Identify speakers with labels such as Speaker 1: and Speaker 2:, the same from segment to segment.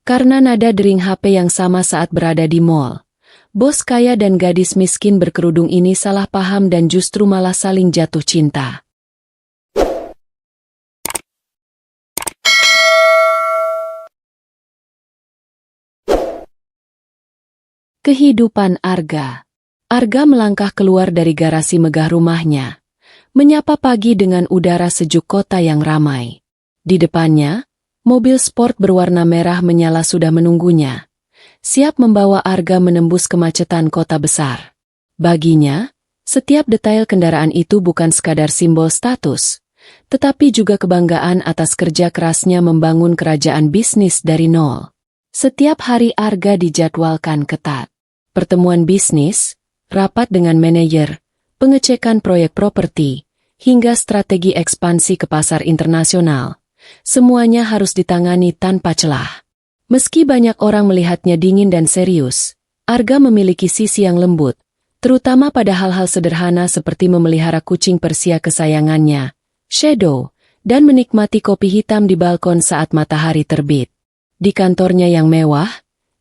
Speaker 1: Karena nada dering HP yang sama saat berada di mall, bos kaya dan gadis miskin berkerudung ini salah paham dan justru malah saling jatuh cinta. Kehidupan Arga. Arga melangkah keluar dari garasi megah rumahnya, menyapa pagi dengan udara sejuk kota yang ramai. Di depannya, mobil sport berwarna merah menyala sudah menunggunya, siap membawa Arga menembus kemacetan kota besar. Baginya, setiap detail kendaraan itu bukan sekadar simbol status, tetapi juga kebanggaan atas kerja kerasnya membangun kerajaan bisnis dari nol. Setiap hari Arga dijadwalkan ketat. Pertemuan bisnis, rapat dengan manajer, pengecekan proyek properti, hingga strategi ekspansi ke pasar internasional. Semuanya harus ditangani tanpa celah. Meski banyak orang melihatnya dingin dan serius, Arga memiliki sisi yang lembut, terutama pada hal-hal sederhana seperti memelihara kucing Persia kesayangannya, Shadow, dan menikmati kopi hitam di balkon saat matahari terbit. Di kantornya yang mewah,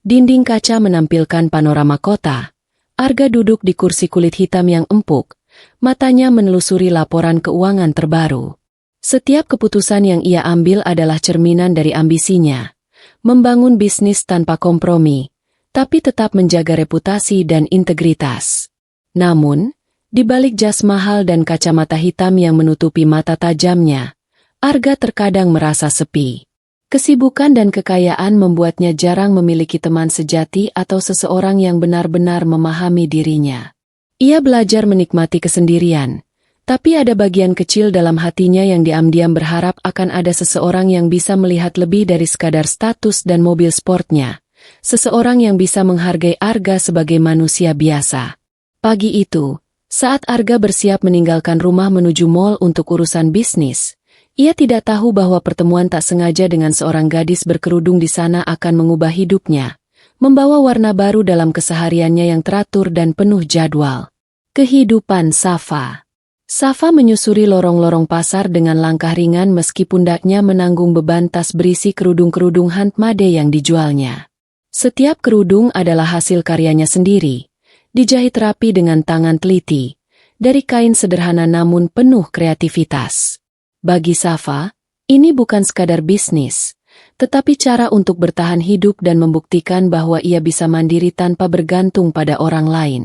Speaker 1: dinding kaca menampilkan panorama kota. Arga duduk di kursi kulit hitam yang empuk, matanya menelusuri laporan keuangan terbaru. Setiap keputusan yang ia ambil adalah cerminan dari ambisinya, membangun bisnis tanpa kompromi, tapi tetap menjaga reputasi dan integritas. Namun, di balik jas mahal dan kacamata hitam yang menutupi mata tajamnya, Arga terkadang merasa sepi. Kesibukan dan kekayaan membuatnya jarang memiliki teman sejati atau seseorang yang benar-benar memahami dirinya. Ia belajar menikmati kesendirian, tapi ada bagian kecil dalam hatinya yang diam-diam berharap akan ada seseorang yang bisa melihat lebih dari sekadar status dan mobil sportnya, seseorang yang bisa menghargai Arga sebagai manusia biasa. Pagi itu, saat Arga bersiap meninggalkan rumah menuju mall untuk urusan bisnis, ia tidak tahu bahwa pertemuan tak sengaja dengan seorang gadis berkerudung di sana akan mengubah hidupnya, membawa warna baru dalam kesehariannya yang teratur dan penuh jadwal. Kehidupan Safa. Safa menyusuri lorong-lorong pasar dengan langkah ringan meski pundaknya menanggung beban tas berisi kerudung-kerudung handmade yang dijualnya. Setiap kerudung adalah hasil karyanya sendiri, dijahit rapi dengan tangan teliti, dari kain sederhana namun penuh kreativitas. Bagi Safa, ini bukan sekadar bisnis, tetapi cara untuk bertahan hidup dan membuktikan bahwa ia bisa mandiri tanpa bergantung pada orang lain.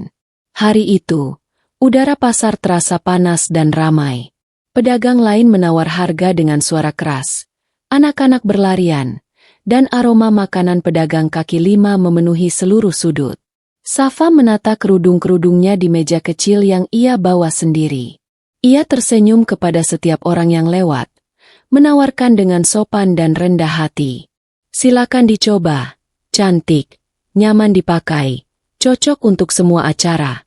Speaker 1: Hari itu, udara pasar terasa panas dan ramai. Pedagang lain menawar harga dengan suara keras. Anak-anak berlarian, dan aroma makanan pedagang kaki lima memenuhi seluruh sudut. Safa menata kerudung-kerudungnya di meja kecil yang ia bawa sendiri. Ia tersenyum kepada setiap orang yang lewat, menawarkan dengan sopan dan rendah hati. Silakan dicoba, cantik, nyaman dipakai, cocok untuk semua acara.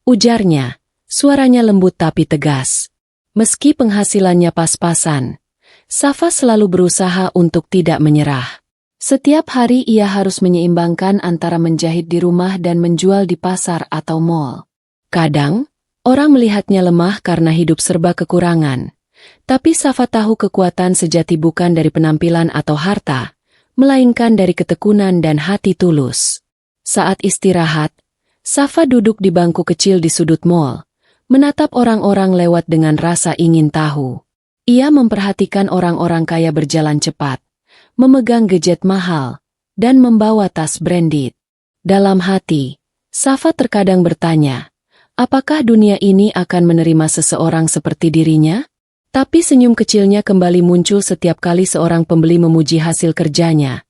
Speaker 1: Ujarnya, suaranya lembut tapi tegas. Meski penghasilannya pas-pasan, Safa selalu berusaha untuk tidak menyerah. Setiap hari ia harus menyeimbangkan antara menjahit di rumah dan menjual di pasar atau mall. Kadang, orang melihatnya lemah karena hidup serba kekurangan, tapi Safa tahu kekuatan sejati bukan dari penampilan atau harta, melainkan dari ketekunan dan hati tulus. Saat istirahat, Safa duduk di bangku kecil di sudut mall, menatap orang-orang lewat dengan rasa ingin tahu. Ia memperhatikan orang-orang kaya berjalan cepat, memegang gadget mahal, dan membawa tas branded. Dalam hati, Safa terkadang bertanya, apakah dunia ini akan menerima seseorang seperti dirinya? Tapi senyum kecilnya kembali muncul setiap kali seorang pembeli memuji hasil kerjanya,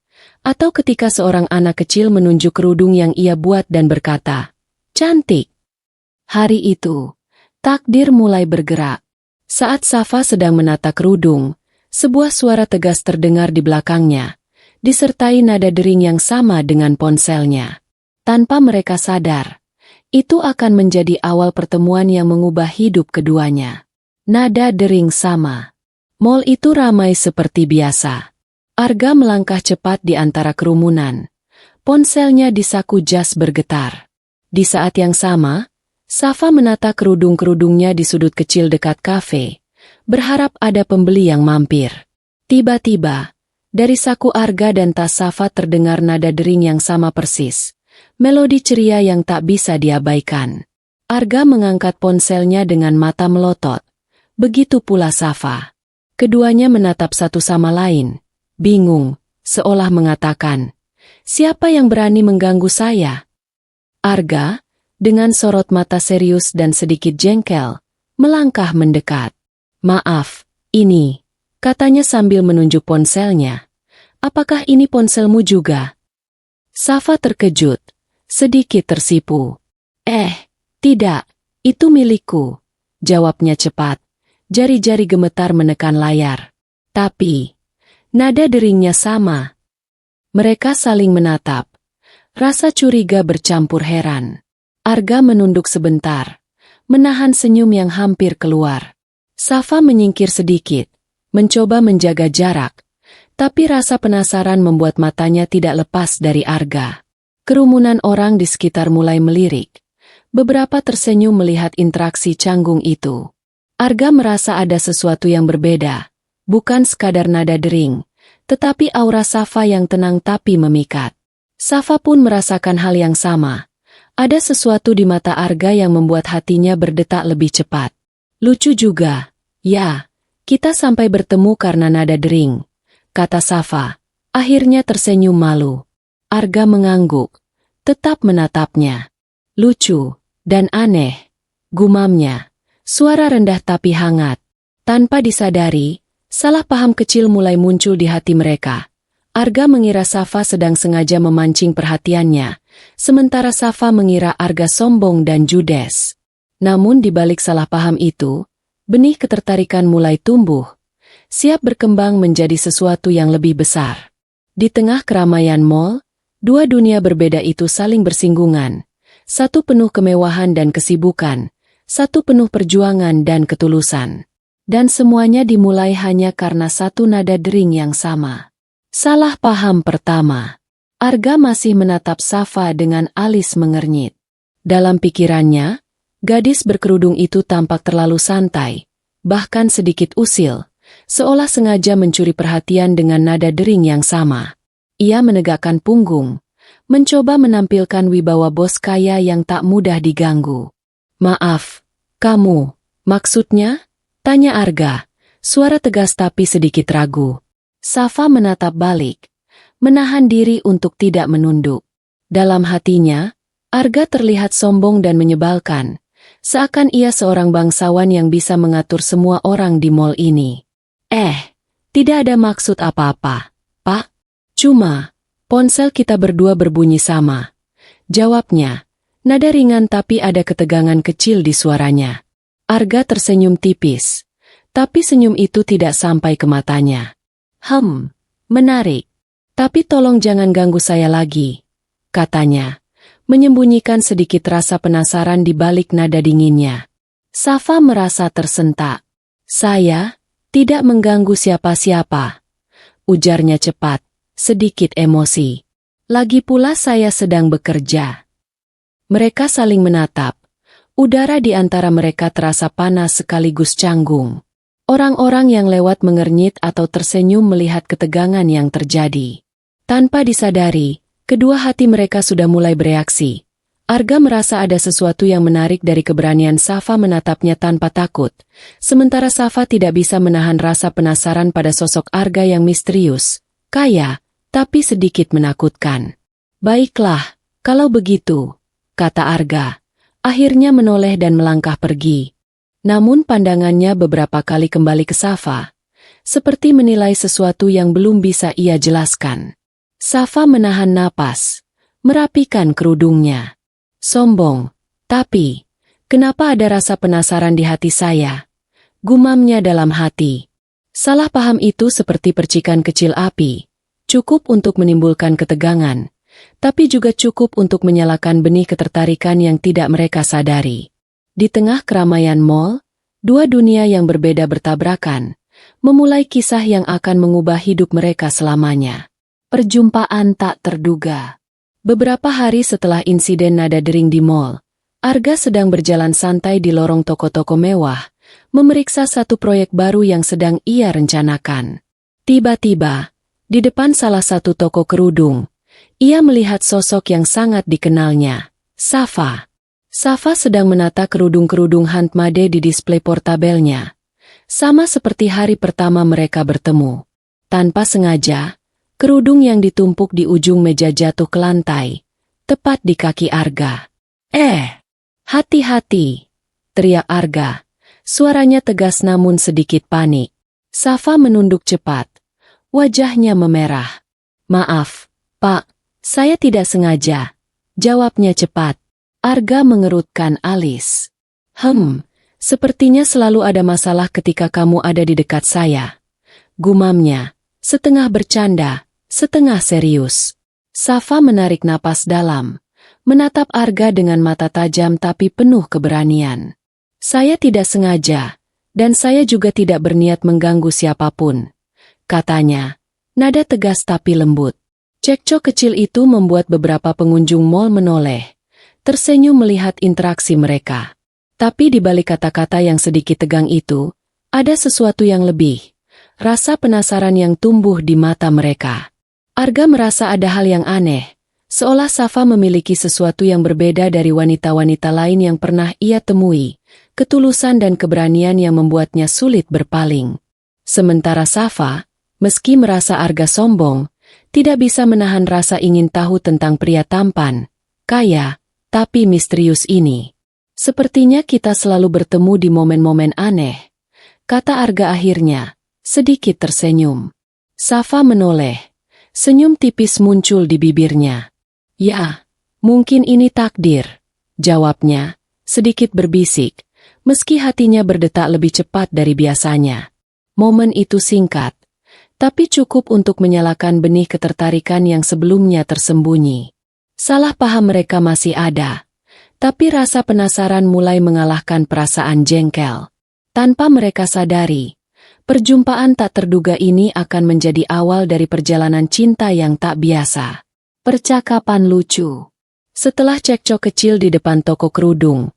Speaker 1: atau ketika seorang anak kecil menunjuk kerudung yang ia buat dan berkata, "Cantik." Hari itu, takdir mulai bergerak. Saat Safa sedang menata kerudung, sebuah suara tegas terdengar di belakangnya, disertai nada dering yang sama dengan ponselnya. Tanpa mereka sadar, itu akan menjadi awal pertemuan yang mengubah hidup keduanya. Nada dering sama. Mall itu ramai seperti biasa. Arga melangkah cepat di antara kerumunan. Ponselnya di saku jas bergetar. Di saat yang sama, Safa menata kerudung-kerudungnya di sudut kecil dekat kafe, berharap ada pembeli yang mampir. Tiba-tiba, Dari saku Arga dan tas Safa terdengar nada dering yang sama persis. Melodi ceria yang tak bisa diabaikan. Arga mengangkat ponselnya dengan mata melotot. Begitu pula Safa. Keduanya menatap satu sama lain. Bingung, seolah mengatakan, "Siapa yang berani mengganggu saya?" Arga, dengan sorot mata serius dan sedikit jengkel, melangkah mendekat. "Maaf, ini," katanya sambil menunjuk ponselnya. "Apakah ini ponselmu juga?" Safa terkejut, sedikit tersipu. Tidak, itu milikku," jawabnya cepat. Jari-jari gemetar menekan layar. Tapi, nada deringnya sama. Mereka saling menatap. Rasa curiga bercampur heran. Arga menunduk sebentar, menahan senyum yang hampir keluar. Safa menyingkir sedikit, mencoba menjaga jarak. Tapi rasa penasaran membuat matanya tidak lepas dari Arga. Kerumunan orang di sekitar mulai melirik. Beberapa tersenyum melihat interaksi canggung itu. Arga merasa ada sesuatu yang berbeda. Bukan sekadar nada dering, tetapi aura Safa yang tenang tapi memikat. Safa pun merasakan hal yang sama. Ada sesuatu di mata Arga yang membuat hatinya berdetak lebih cepat. "Lucu juga. Ya, kita sampai bertemu karena nada dering," kata Safa. Akhirnya tersenyum malu. Arga mengangguk, tetap menatapnya. "Lucu dan aneh," gumamnya. Suara rendah tapi hangat. Tanpa disadari, salah paham kecil mulai muncul di hati mereka. Arga mengira Safa sedang sengaja memancing perhatiannya, sementara Safa mengira Arga sombong dan judes. Namun di balik salah paham itu, benih ketertarikan mulai tumbuh, siap berkembang menjadi sesuatu yang lebih besar. Di tengah keramaian mall, dua dunia berbeda itu saling bersinggungan. Satu penuh kemewahan dan kesibukan, satu penuh perjuangan dan ketulusan. Dan semuanya dimulai hanya karena satu nada dering yang sama. Salah paham pertama. Arga masih menatap Safa dengan alis mengernyit. Dalam pikirannya, gadis berkerudung itu tampak terlalu santai, bahkan sedikit usil, seolah sengaja mencuri perhatian dengan nada dering yang sama. Ia menegakkan punggung, mencoba menampilkan wibawa bos kaya yang tak mudah diganggu. "Maaf, kamu, maksudnya?" tanya Arga, suara tegas tapi sedikit ragu. Safa menatap balik, menahan diri untuk tidak menunduk. Dalam hatinya, Arga terlihat sombong dan menyebalkan, seakan ia seorang bangsawan yang bisa mengatur semua orang di mall ini. Tidak ada maksud apa-apa, Pak. Cuma, ponsel kita berdua berbunyi sama. Jawabnya, nada ringan tapi ada ketegangan kecil di suaranya. Arga tersenyum tipis, tapi senyum itu tidak sampai ke matanya. Menarik. Tapi tolong jangan ganggu saya lagi, katanya, menyembunyikan sedikit rasa penasaran di balik nada dinginnya. Safa merasa tersentak. "Saya tidak mengganggu siapa-siapa," ujarnya cepat, sedikit emosi. "Lagi pula saya sedang bekerja." Mereka saling menatap. Udara di antara mereka terasa panas sekaligus canggung. Orang-orang yang lewat mengernyit atau tersenyum melihat ketegangan yang terjadi. Tanpa disadari, kedua hati mereka sudah mulai bereaksi. Arga merasa ada sesuatu yang menarik dari keberanian Safa menatapnya tanpa takut, sementara Safa tidak bisa menahan rasa penasaran pada sosok Arga yang misterius, kaya, tapi sedikit menakutkan. "Baiklah, kalau begitu," kata Arga, akhirnya menoleh dan melangkah pergi. Namun pandangannya beberapa kali kembali ke Safa, seperti menilai sesuatu yang belum bisa ia jelaskan. Safa menahan napas, merapikan kerudungnya. "Sombong, tapi kenapa ada rasa penasaran di hati saya?" gumamnya dalam hati. Salah paham itu seperti percikan kecil api, cukup untuk menimbulkan ketegangan, tapi juga cukup untuk menyalakan benih ketertarikan yang tidak mereka sadari. Di tengah keramaian mall, dua dunia yang berbeda bertabrakan, memulai kisah yang akan mengubah hidup mereka selamanya. Perjumpaan tak terduga. Beberapa hari setelah insiden nada dering di mall, Arga sedang berjalan santai di lorong toko-toko mewah, memeriksa satu proyek baru yang sedang ia rencanakan. Tiba-tiba, Di depan salah satu toko kerudung, ia melihat sosok yang sangat dikenalnya, Safa. Safa sedang menata kerudung-kerudung handmade di display portabelnya. Sama seperti hari pertama mereka bertemu. Tanpa sengaja, kerudung yang ditumpuk di ujung meja jatuh ke lantai, tepat di kaki Arga. Hati-hati, teriak Arga. Suaranya tegas namun sedikit panik. Safa menunduk cepat. Wajahnya memerah. Maaf, Pak, saya tidak sengaja, jawabnya cepat. Arga mengerutkan alis. Sepertinya selalu ada masalah ketika kamu ada di dekat saya. Gumamnya, setengah bercanda, setengah serius. Safa menarik napas dalam, menatap Arga dengan mata tajam tapi penuh keberanian. Saya tidak sengaja, dan saya juga tidak berniat mengganggu siapapun, katanya, nada tegas tapi lembut. Cekcok kecil itu membuat beberapa pengunjung mal menoleh, tersenyum melihat interaksi mereka. Tapi di balik kata-kata yang sedikit tegang itu, ada sesuatu yang lebih, rasa penasaran yang tumbuh di mata mereka. Arga merasa ada hal yang aneh, seolah Safa memiliki sesuatu yang berbeda dari wanita-wanita lain yang pernah ia temui, ketulusan dan keberanian yang membuatnya sulit berpaling. Sementara Safa, meski merasa Arga sombong, tidak bisa menahan rasa ingin tahu tentang pria tampan, kaya, tapi misterius ini. Sepertinya kita selalu bertemu di momen-momen aneh, kata Arga akhirnya, sedikit tersenyum. Safa menoleh, senyum tipis muncul di bibirnya. Ya, mungkin ini takdir, jawabnya, sedikit berbisik, meski hatinya berdetak lebih cepat dari biasanya. Momen itu singkat, tapi cukup untuk menyalakan benih ketertarikan yang sebelumnya tersembunyi. Salah paham mereka masih ada, tapi rasa penasaran mulai mengalahkan perasaan jengkel. Tanpa mereka sadari, perjumpaan tak terduga ini akan menjadi awal dari perjalanan cinta yang tak biasa. Percakapan lucu. Setelah cekcok kecil di depan toko kerudung,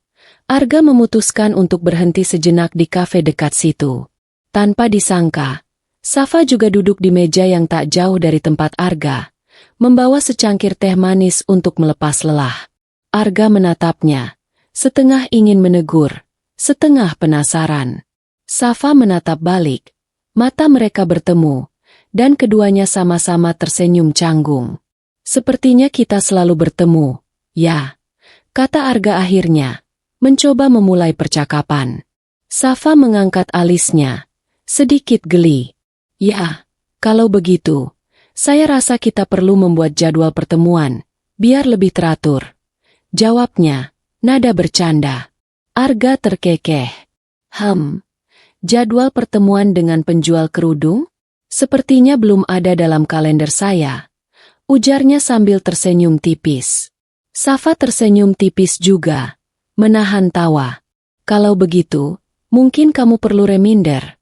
Speaker 1: Arga memutuskan untuk berhenti sejenak di kafe dekat situ. Tanpa disangka, Safa juga duduk di meja yang tak jauh dari tempat Arga, membawa secangkir teh manis untuk melepas lelah. Arga menatapnya, setengah ingin menegur, setengah penasaran. Safa menatap balik, mata mereka bertemu, dan keduanya sama-sama tersenyum canggung. Sepertinya kita selalu bertemu, ya, kata Arga akhirnya, mencoba memulai percakapan. Safa mengangkat alisnya, sedikit geli. Ya, kalau begitu, saya rasa kita perlu membuat jadwal pertemuan, biar lebih teratur. Jawabnya, nada bercanda. Arga terkekeh. Jadwal pertemuan dengan penjual kerudung? Sepertinya belum ada dalam kalender saya, ujarnya sambil tersenyum tipis. Safa tersenyum tipis juga, menahan tawa. Kalau begitu, mungkin kamu perlu reminder,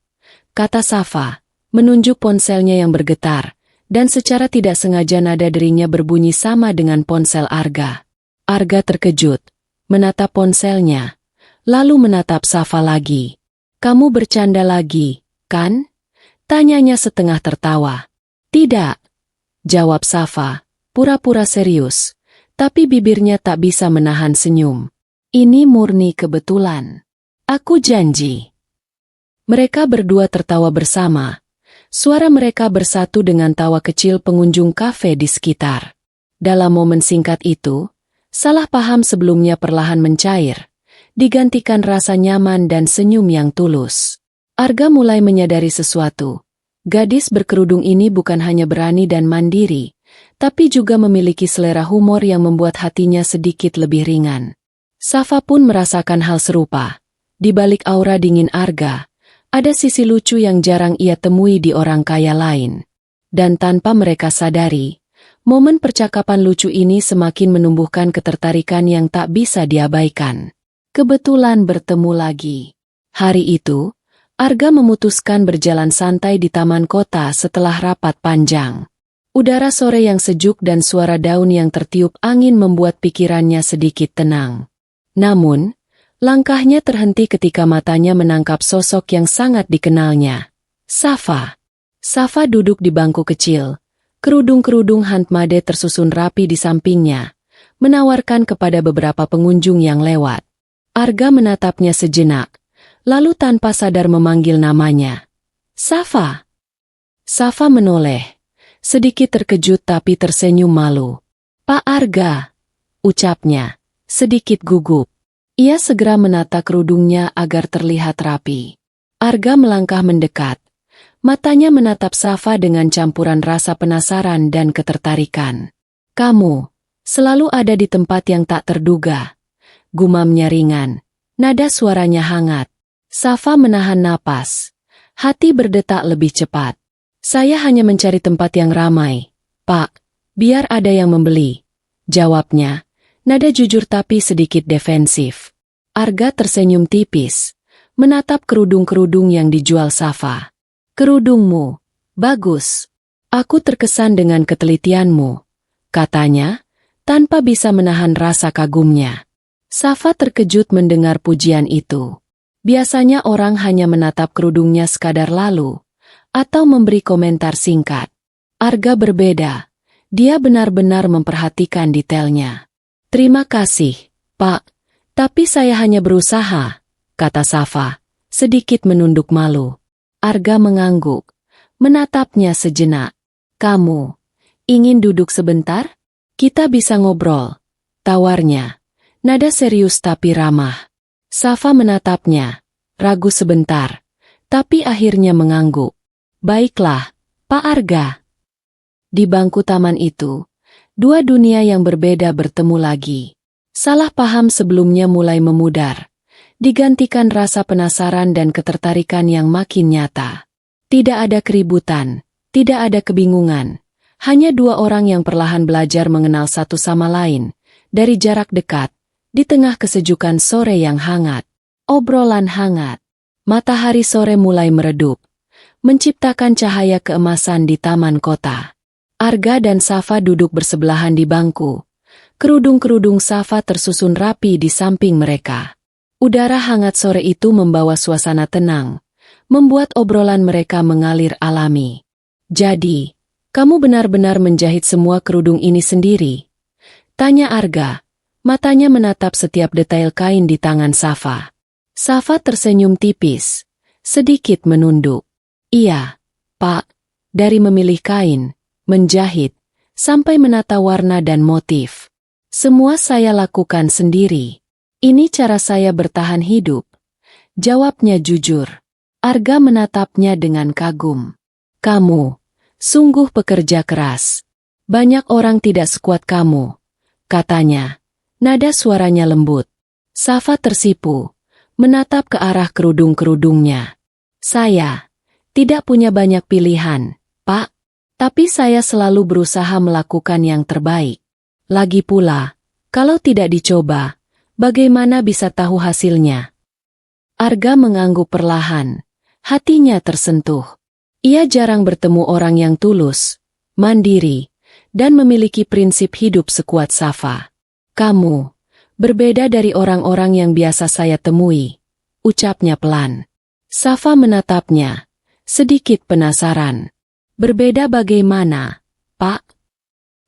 Speaker 1: kata Safa, menunjuk ponselnya yang bergetar, dan secara tidak sengaja nada deringnya berbunyi sama dengan ponsel Arga. Arga terkejut, menatap ponselnya, lalu menatap Safa lagi. Kamu bercanda lagi, kan? Tanyanya setengah tertawa. Tidak, jawab Safa, pura-pura serius, tapi bibirnya tak bisa menahan senyum. Ini murni kebetulan. Aku janji. Mereka berdua tertawa bersama. Suara mereka bersatu dengan tawa kecil pengunjung kafe di sekitar. Dalam momen singkat itu, salah paham sebelumnya perlahan mencair, digantikan rasa nyaman dan senyum yang tulus. Arga mulai menyadari sesuatu. Gadis berkerudung ini bukan hanya berani dan mandiri, tapi juga memiliki selera humor yang membuat hatinya sedikit lebih ringan. Safa pun merasakan hal serupa. Di balik aura dingin Arga, ada sisi lucu yang jarang ia temui di orang kaya lain. Dan tanpa mereka sadari, momen percakapan lucu ini semakin menumbuhkan ketertarikan yang tak bisa diabaikan. Kebetulan bertemu lagi. Hari itu, Arga memutuskan berjalan santai di taman kota setelah rapat panjang. Udara sore yang sejuk dan suara daun yang tertiup angin membuat pikirannya sedikit tenang. Namun, langkahnya terhenti ketika matanya menangkap sosok yang sangat dikenalnya. Safa. Safa duduk di bangku kecil, Kerudung-kerudung handmade tersusun rapi di sampingnya, menawarkan kepada beberapa pengunjung yang lewat. Arga menatapnya sejenak, lalu tanpa sadar memanggil namanya. Safa. Safa menoleh, sedikit terkejut tapi tersenyum malu. Pak Arga, ucapnya, sedikit gugup. Ia segera menata kerudungnya agar terlihat rapi. Arga melangkah mendekat. Matanya menatap Safa dengan campuran rasa penasaran dan ketertarikan. Kamu selalu ada di tempat yang tak terduga. Gumamnya ringan, nada suaranya hangat. Safa menahan napas. Hati berdetak lebih cepat. Saya hanya mencari tempat yang ramai, Pak. Biar ada yang membeli. Jawabnya, nada jujur tapi sedikit defensif. Arga tersenyum tipis, menatap kerudung-kerudung yang dijual Safa. Kerudungmu, bagus. Aku terkesan dengan ketelitianmu, katanya, tanpa bisa menahan rasa kagumnya. Safa terkejut mendengar pujian itu. Biasanya orang hanya menatap kerudungnya sekadar lalu, atau memberi komentar singkat. Arga berbeda. Dia benar-benar memperhatikan detailnya. Terima kasih, Pak. Tapi saya hanya berusaha, kata Safa, sedikit menunduk malu. Arga mengangguk, menatapnya sejenak. Kamu ingin duduk sebentar? Kita bisa ngobrol, tawarnya. Nada serius tapi ramah. Safa menatapnya, ragu sebentar, tapi akhirnya mengangguk. Baiklah, Pak Arga. Di bangku taman itu, dua dunia yang berbeda bertemu lagi. Salah paham sebelumnya mulai memudar, digantikan rasa penasaran dan ketertarikan yang makin nyata. Tidak ada keributan, tidak ada kebingungan, hanya dua orang yang perlahan belajar mengenal satu sama lain, dari jarak dekat, di tengah kesejukan sore yang hangat. Obrolan hangat. Matahari sore mulai meredup, menciptakan cahaya keemasan di taman kota. Arga dan Safa duduk bersebelahan di bangku. Kerudung-kerudung Safa tersusun rapi di samping mereka. Udara hangat sore itu membawa suasana tenang, membuat obrolan mereka mengalir alami. Jadi, kamu benar-benar menjahit semua kerudung ini sendiri? Tanya Arga, matanya menatap setiap detail kain di tangan Safa. Safa tersenyum tipis, sedikit menunduk. Iya, Pak, dari memilih kain, menjahit, sampai menata warna dan motif. Semua saya lakukan sendiri. Ini cara saya bertahan hidup. Jawabnya jujur. Arga menatapnya dengan kagum. Kamu sungguh pekerja keras. Banyak orang tidak sekuat kamu, katanya. Nada suaranya lembut. Safa tersipu, menatap ke arah kerudung-kerudungnya. Saya tidak punya banyak pilihan, Pak. Tapi saya selalu berusaha melakukan yang terbaik. Lagi pula, kalau tidak dicoba, bagaimana bisa tahu hasilnya? Arga mengangguk perlahan, hatinya tersentuh. Ia jarang bertemu orang yang tulus, mandiri, dan memiliki prinsip hidup sekuat Safa. Kamu berbeda dari orang-orang yang biasa saya temui, ucapnya pelan. Safa menatapnya, sedikit penasaran. Berbeda bagaimana, Pak?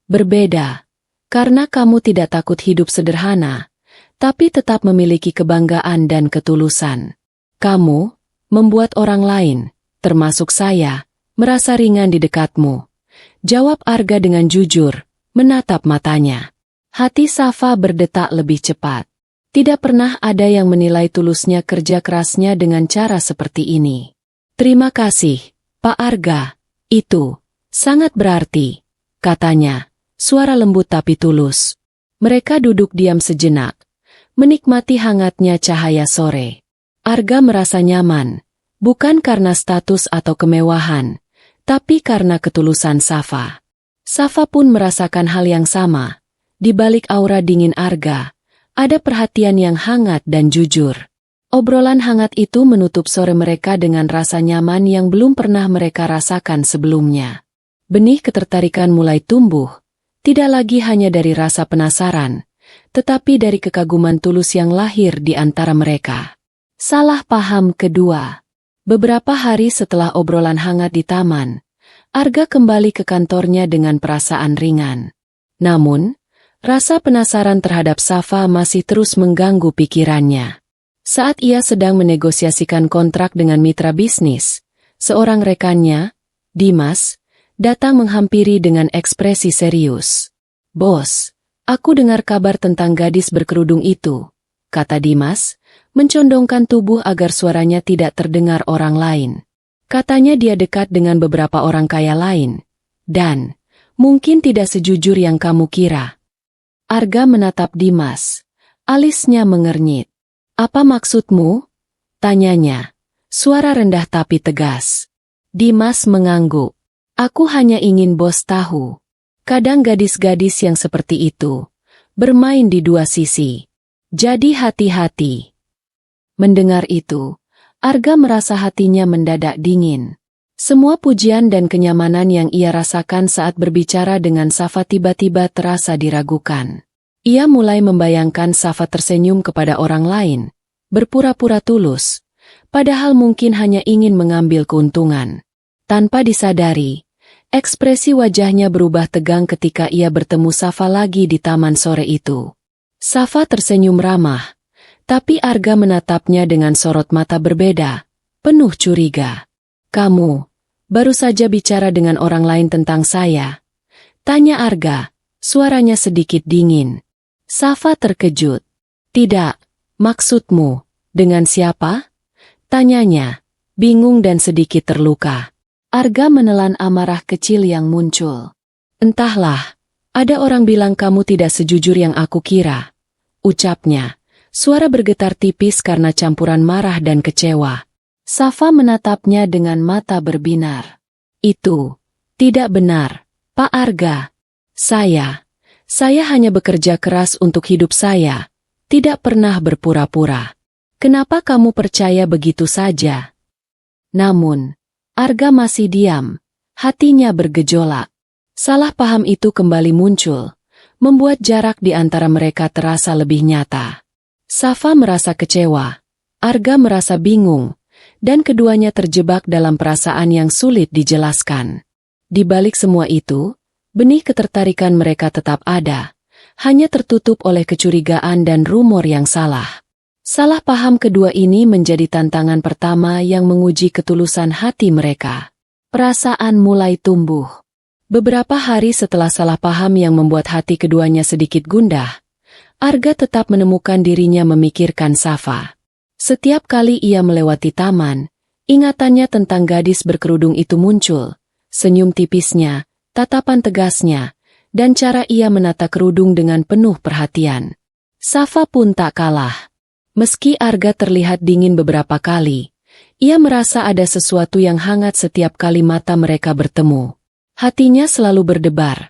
Speaker 1: Berbeda, karena kamu tidak takut hidup sederhana, tapi tetap memiliki kebanggaan dan ketulusan. Kamu membuat orang lain, termasuk saya, merasa ringan di dekatmu. Jawab Arga dengan jujur, menatap matanya. Hati Safa berdetak lebih cepat. Tidak pernah ada yang menilai tulusnya kerja kerasnya dengan cara seperti ini. Terima kasih, Pak Arga. Itu sangat berarti, katanya, suara lembut tapi tulus. Mereka duduk diam sejenak, menikmati hangatnya cahaya sore. Arga merasa nyaman, bukan karena status atau kemewahan, tapi karena ketulusan Safa. Safa pun merasakan hal yang sama. Di balik aura dingin Arga, ada perhatian yang hangat dan jujur. Obrolan hangat itu menutup sore mereka dengan rasa nyaman yang belum pernah mereka rasakan sebelumnya. Benih ketertarikan mulai tumbuh, tidak lagi hanya dari rasa penasaran, tetapi dari kekaguman tulus yang lahir di antara mereka. Salah paham kedua. Beberapa hari setelah obrolan hangat di taman, Arga kembali ke kantornya dengan perasaan ringan. Namun, rasa penasaran terhadap Safa masih terus mengganggu pikirannya. Saat ia sedang menegosiasikan kontrak dengan mitra bisnis, seorang rekannya, Dimas, datang menghampiri dengan ekspresi serius. "Bos, aku dengar kabar tentang gadis berkerudung itu," kata Dimas, mencondongkan tubuh agar suaranya tidak terdengar orang lain. Katanya dia dekat dengan beberapa orang kaya lain, dan mungkin tidak sejujur yang kamu kira. Arga menatap Dimas, alisnya mengernyit. "Apa maksudmu?" tanyanya, suara rendah tapi tegas. Dimas mengangguk. "Aku hanya ingin bos tahu. Kadang gadis-gadis yang seperti itu bermain di dua sisi. Jadi hati-hati." Mendengar itu, Arga merasa hatinya mendadak dingin. Semua pujian dan kenyamanan yang ia rasakan saat berbicara dengan Safa tiba-tiba terasa diragukan. Ia mulai membayangkan Safa tersenyum kepada orang lain, berpura-pura tulus, padahal mungkin hanya ingin mengambil keuntungan. Tanpa disadari, ekspresi wajahnya berubah tegang ketika ia bertemu Safa lagi di taman sore itu. Safa tersenyum ramah, tapi Arga menatapnya dengan sorot mata berbeda, penuh curiga. "Kamu baru saja bicara dengan orang lain tentang saya?" tanya Arga, suaranya sedikit dingin. Safa terkejut. "Tidak, maksudmu, dengan siapa?" tanyanya, bingung dan sedikit terluka. Arga menelan amarah kecil yang muncul. "Entahlah, ada orang bilang kamu tidak sejujur yang aku kira," ucapnya, suara bergetar tipis karena campuran marah dan kecewa. Safa menatapnya dengan mata berbinar. "Itu tidak benar, Pak Arga. Saya hanya bekerja keras untuk hidup saya, tidak pernah berpura-pura. Kenapa kamu percaya begitu saja?" Namun, Arga masih diam, hatinya bergejolak. Salah paham itu kembali muncul, membuat jarak di antara mereka terasa lebih nyata. Safa merasa kecewa, Arga merasa bingung, dan keduanya terjebak dalam perasaan yang sulit dijelaskan. Di balik semua itu, benih ketertarikan mereka tetap ada, hanya tertutup oleh kecurigaan dan rumor yang salah. Salah paham kedua ini menjadi tantangan pertama yang menguji ketulusan hati mereka. Perasaan mulai tumbuh. Beberapa hari setelah salah paham yang membuat hati keduanya sedikit gundah, Arga tetap menemukan dirinya memikirkan Safa. Setiap kali ia melewati taman, ingatannya tentang gadis berkerudung itu muncul, senyum tipisnya, tatapan tegasnya, dan cara ia menata kerudung dengan penuh perhatian. Safa pun tak kalah. Meski Arga terlihat dingin beberapa kali, ia merasa ada sesuatu yang hangat setiap kali mata mereka bertemu. Hatinya selalu berdebar,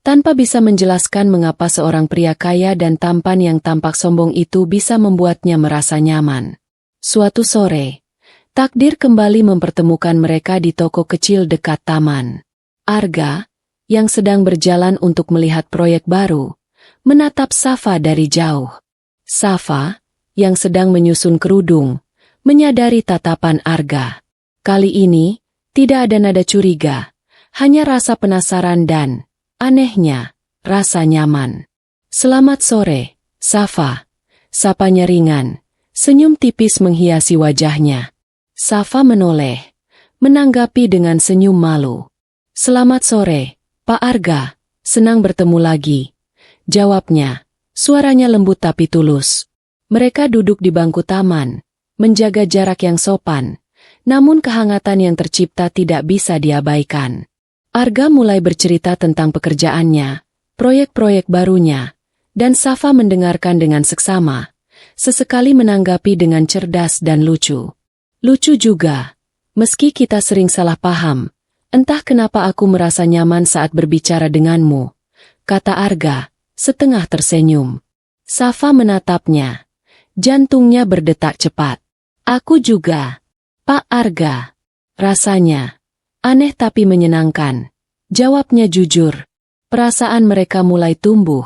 Speaker 1: tanpa bisa menjelaskan mengapa seorang pria kaya dan tampan yang tampak sombong itu bisa membuatnya merasa nyaman. Suatu sore, takdir kembali mempertemukan mereka di toko kecil dekat taman. Arga, yang sedang berjalan untuk melihat proyek baru, menatap Safa dari jauh. Safa, yang sedang menyusun kerudung, menyadari tatapan Arga. Kali ini, tidak ada nada curiga, hanya rasa penasaran dan, anehnya, rasa nyaman. "Selamat sore, Safa," sapanya ringan, senyum tipis menghiasi wajahnya. Safa menoleh, menanggapi dengan senyum malu. "Selamat sore, Pak Arga, senang bertemu lagi," jawabnya, suaranya lembut tapi tulus. Mereka duduk di bangku taman, menjaga jarak yang sopan, namun kehangatan yang tercipta tidak bisa diabaikan. Arga mulai bercerita tentang pekerjaannya, proyek-proyek barunya, dan Safa mendengarkan dengan seksama, sesekali menanggapi dengan cerdas dan lucu. "Lucu juga, meski kita sering salah paham, entah kenapa aku merasa nyaman saat berbicara denganmu," kata Arga, setengah tersenyum. Safa menatapnya, jantungnya berdetak cepat. "Aku juga, Pak Arga. Rasanya aneh tapi menyenangkan," jawabnya jujur. Perasaan mereka mulai tumbuh,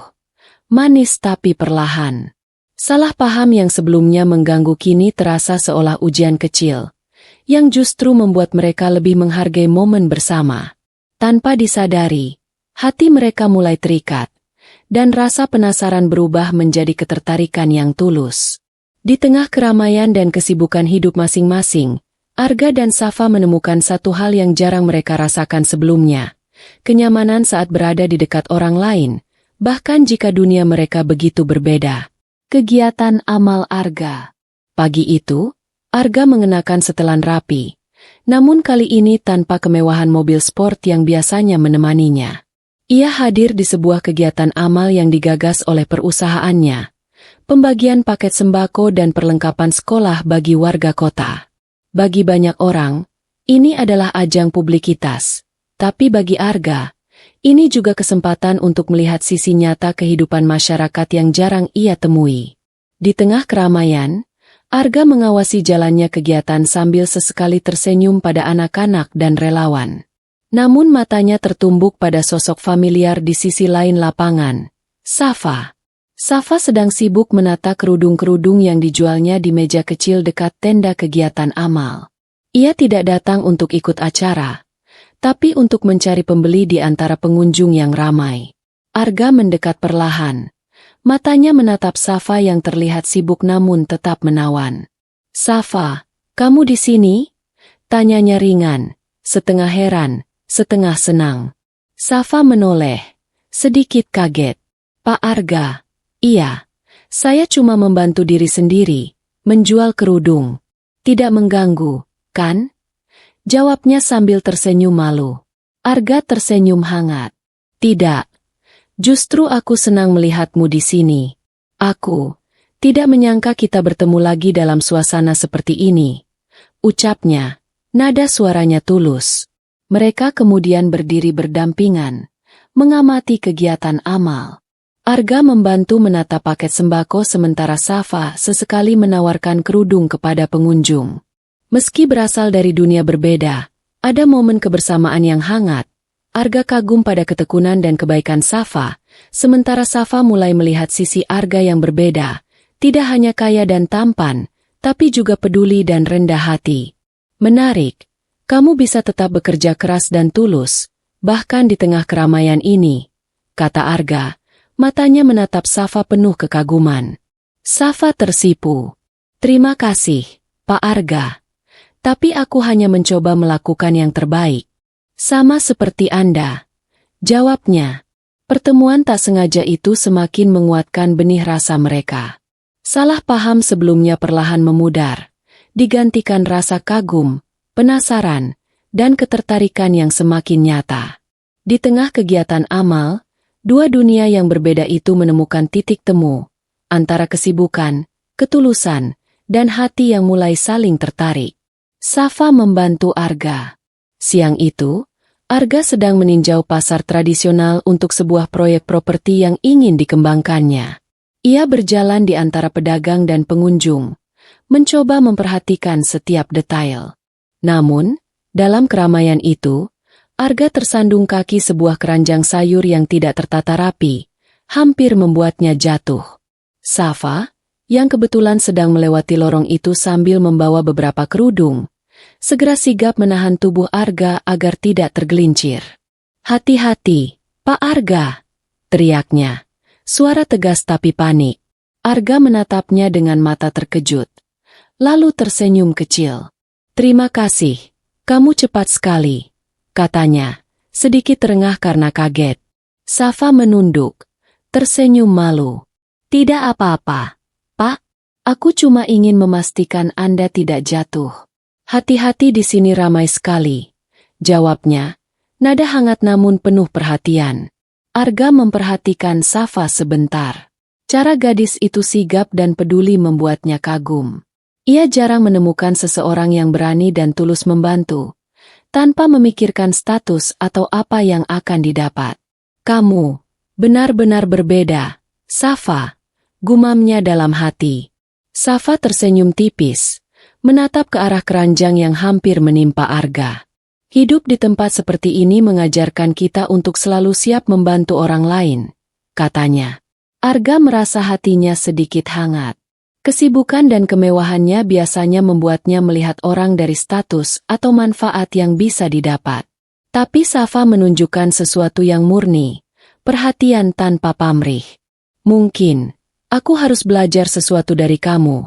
Speaker 1: manis tapi perlahan. Salah paham yang sebelumnya mengganggu kini terasa seolah ujian kecil, yang justru membuat mereka lebih menghargai momen bersama. Tanpa disadari, hati mereka mulai terikat, dan rasa penasaran berubah menjadi ketertarikan yang tulus. Di tengah keramaian dan kesibukan hidup masing-masing, Arga dan Safa menemukan satu hal yang jarang mereka rasakan sebelumnya, kenyamanan saat berada di dekat orang lain, bahkan jika dunia mereka begitu berbeda. Kegiatan amal Arga. Pagi itu, Arga mengenakan setelan rapi, namun kali ini tanpa kemewahan mobil sport yang biasanya menemaninya. Ia hadir di sebuah kegiatan amal yang digagas oleh perusahaannya, pembagian paket sembako dan perlengkapan sekolah bagi warga kota. Bagi banyak orang, ini adalah ajang publikitas, tapi bagi Arga, ini juga kesempatan untuk melihat sisi nyata kehidupan masyarakat yang jarang ia temui. Di tengah keramaian, Arga mengawasi jalannya kegiatan sambil sesekali tersenyum pada anak-anak dan relawan. Namun matanya tertumbuk pada sosok familiar di sisi lain lapangan, Safa. Safa sedang sibuk menata kerudung-kerudung yang dijualnya di meja kecil dekat tenda kegiatan amal. Ia tidak datang untuk ikut acara, tapi untuk mencari pembeli di antara pengunjung yang ramai. Arga mendekat perlahan. Matanya menatap Safa yang terlihat sibuk namun tetap menawan. "Safa, kamu di sini?" tanyanya ringan, setengah heran, setengah senang. Safa menoleh, sedikit kaget. "Pak Arga." "Iya, saya cuma membantu diri sendiri, menjual kerudung. Tidak mengganggu, kan?" jawabnya sambil tersenyum malu. Arga tersenyum hangat. "Tidak, justru aku senang melihatmu di sini. Aku tidak menyangka kita bertemu lagi dalam suasana seperti ini," ucapnya, nada suaranya tulus. Mereka kemudian berdiri berdampingan, mengamati kegiatan amal. Arga membantu menata paket sembako sementara Safa sesekali menawarkan kerudung kepada pengunjung. Meski berasal dari dunia berbeda, ada momen kebersamaan yang hangat. Arga kagum pada ketekunan dan kebaikan Safa, sementara Safa mulai melihat sisi Arga yang berbeda, tidak hanya kaya dan tampan, tapi juga peduli dan rendah hati. "Menarik. Kamu bisa tetap bekerja keras dan tulus, bahkan di tengah keramaian ini," kata Arga, matanya menatap Safa penuh kekaguman. Safa tersipu. "Terima kasih, Pak Arga. Tapi aku hanya mencoba melakukan yang terbaik." "Sama seperti Anda," jawabnya. Pertemuan tak sengaja itu semakin menguatkan benih rasa mereka. Salah paham sebelumnya perlahan memudar, digantikan rasa kagum, penasaran, dan ketertarikan yang semakin nyata. Di tengah kegiatan amal, dua dunia yang berbeda itu menemukan titik temu, antara kesibukan, ketulusan, dan hati yang mulai saling tertarik. Safa membantu Arga. Siang itu, Arga sedang meninjau pasar tradisional untuk sebuah proyek properti yang ingin dikembangkannya. Ia berjalan di antara pedagang dan pengunjung, mencoba memperhatikan setiap detail. Namun, dalam keramaian itu, Arga tersandung kaki sebuah keranjang sayur yang tidak tertata rapi, hampir membuatnya jatuh. Safa, yang kebetulan sedang melewati lorong itu sambil membawa beberapa kerudung, segera sigap menahan tubuh Arga agar tidak tergelincir. "Hati-hati, Pak Arga!" teriaknya, suara tegas tapi panik. Arga menatapnya dengan mata terkejut, lalu tersenyum kecil. "Terima kasih, kamu cepat sekali," katanya, sedikit terengah karena kaget. Safa menunduk, tersenyum malu. "Tidak apa-apa, Pak. Aku cuma ingin memastikan Anda tidak jatuh." "Hati-hati di sini ramai sekali," jawabnya, nada hangat namun penuh perhatian. Arga memperhatikan Safa sebentar. Cara gadis itu sigap dan peduli membuatnya kagum. Ia jarang menemukan seseorang yang berani dan tulus membantu, tanpa memikirkan status atau apa yang akan didapat. "Kamu benar-benar berbeda, Safa," gumamnya dalam hati. Safa tersenyum tipis, menatap ke arah keranjang yang hampir menimpa Arga. "Hidup di tempat seperti ini mengajarkan kita untuk selalu siap membantu orang lain," katanya. Arga merasa hatinya sedikit hangat. Kesibukan dan kemewahannya biasanya membuatnya melihat orang dari status atau manfaat yang bisa didapat. Tapi Safa menunjukkan sesuatu yang murni, perhatian tanpa pamrih. Mungkin, aku harus belajar sesuatu dari kamu,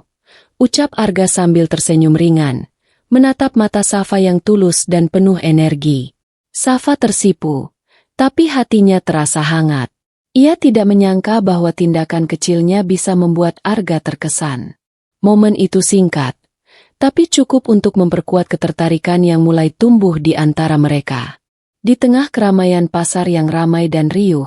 Speaker 1: ucap Arga sambil tersenyum ringan, menatap mata Safa yang tulus dan penuh energi. Safa tersipu, tapi hatinya terasa hangat. Ia tidak menyangka bahwa tindakan kecilnya bisa membuat Arga terkesan. Momen itu singkat, tapi cukup untuk memperkuat ketertarikan yang mulai tumbuh di antara mereka. Di tengah keramaian pasar yang ramai dan riuh,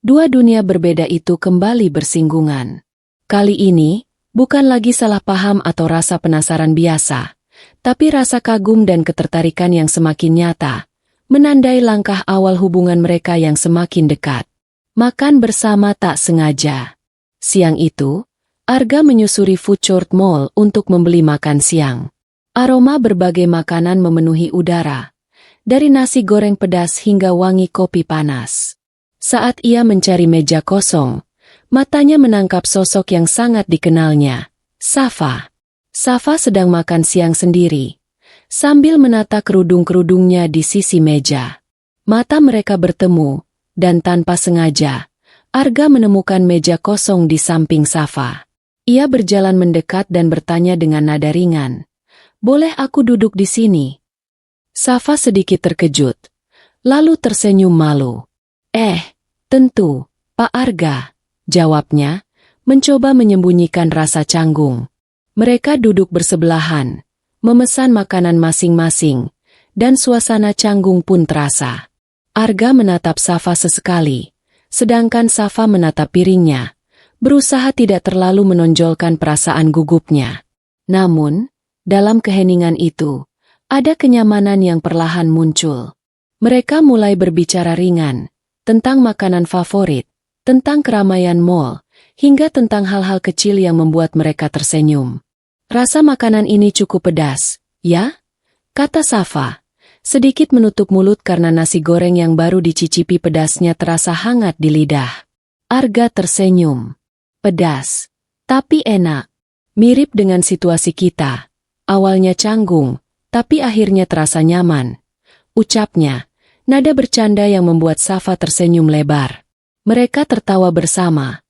Speaker 1: dua dunia berbeda itu kembali bersinggungan. Kali ini, bukan lagi salah paham atau rasa penasaran biasa, tapi rasa kagum dan ketertarikan yang semakin nyata, menandai langkah awal hubungan mereka yang semakin dekat. Makan bersama tak sengaja. Siang itu, Arga menyusuri Food Court Mall untuk membeli makan siang. Aroma berbagai makanan memenuhi udara, dari nasi goreng pedas hingga wangi kopi panas. Saat ia mencari meja kosong, matanya menangkap sosok yang sangat dikenalnya, Safa. Safa sedang makan siang sendiri, sambil menata kerudung-kerudungnya di sisi meja. Mata mereka bertemu, dan tanpa sengaja, Arga menemukan meja kosong di samping Safa. Ia berjalan mendekat dan bertanya dengan nada ringan, "Boleh aku duduk di sini?" Safa sedikit terkejut, lalu tersenyum malu. Tentu, Pak Arga," jawabnya, mencoba menyembunyikan rasa canggung. Mereka duduk bersebelahan, memesan makanan masing-masing, dan suasana canggung pun terasa. Arga menatap Safa sesekali, sedangkan Safa menatap piringnya, berusaha tidak terlalu menonjolkan perasaan gugupnya. Namun, dalam keheningan itu, ada kenyamanan yang perlahan muncul. Mereka mulai berbicara ringan, tentang makanan favorit, tentang keramaian mall, hingga tentang hal-hal kecil yang membuat mereka tersenyum. "Rasa makanan ini cukup pedas, ya?" kata Safa, sedikit menutup mulut karena nasi goreng yang baru dicicipi pedasnya terasa hangat di lidah. Arga tersenyum. "Pedas, tapi enak. Mirip dengan situasi kita. Awalnya canggung, tapi akhirnya terasa nyaman," ucapnya, nada bercanda yang membuat Safa tersenyum lebar. Mereka tertawa bersama.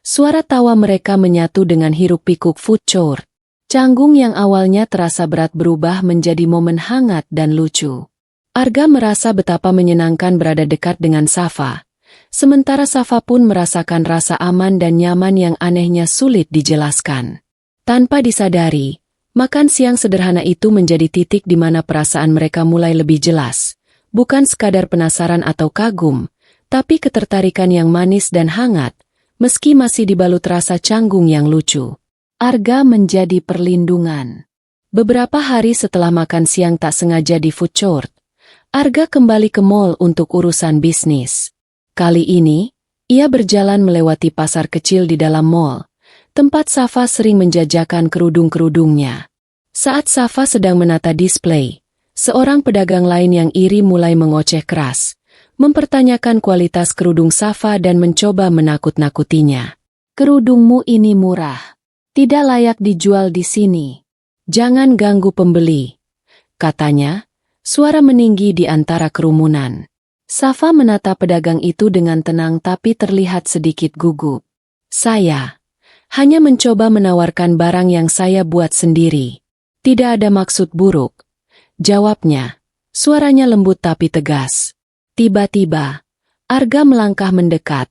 Speaker 1: Suara tawa mereka menyatu dengan hiruk-pikuk food court. Canggung yang awalnya terasa berat berubah menjadi momen hangat dan lucu. Arga merasa betapa menyenangkan berada dekat dengan Safa, sementara Safa pun merasakan rasa aman dan nyaman yang anehnya sulit dijelaskan. Tanpa disadari, makan siang sederhana itu menjadi titik di mana perasaan mereka mulai lebih jelas, bukan sekadar penasaran atau kagum, tapi ketertarikan yang manis dan hangat, meski masih dibalut rasa canggung yang lucu. Arga menjadi perlindungan. Beberapa hari setelah makan siang tak sengaja di food court, Arga kembali ke mall untuk urusan bisnis. Kali ini, ia berjalan melewati pasar kecil di dalam mall, tempat Safa sering menjajakan kerudung-kerudungnya. Saat Safa sedang menata display, seorang pedagang lain yang iri mulai mengoceh keras, mempertanyakan kualitas kerudung Safa dan mencoba menakut-nakutinya. "Kerudungmu ini murah. Tidak layak dijual di sini. Jangan ganggu pembeli," katanya, suara meninggi di antara kerumunan. Safa menatap pedagang itu dengan tenang tapi terlihat sedikit gugup. "Saya hanya mencoba menawarkan barang yang saya buat sendiri. Tidak ada maksud buruk," jawabnya, suaranya lembut tapi tegas. Tiba-tiba, Arga melangkah mendekat,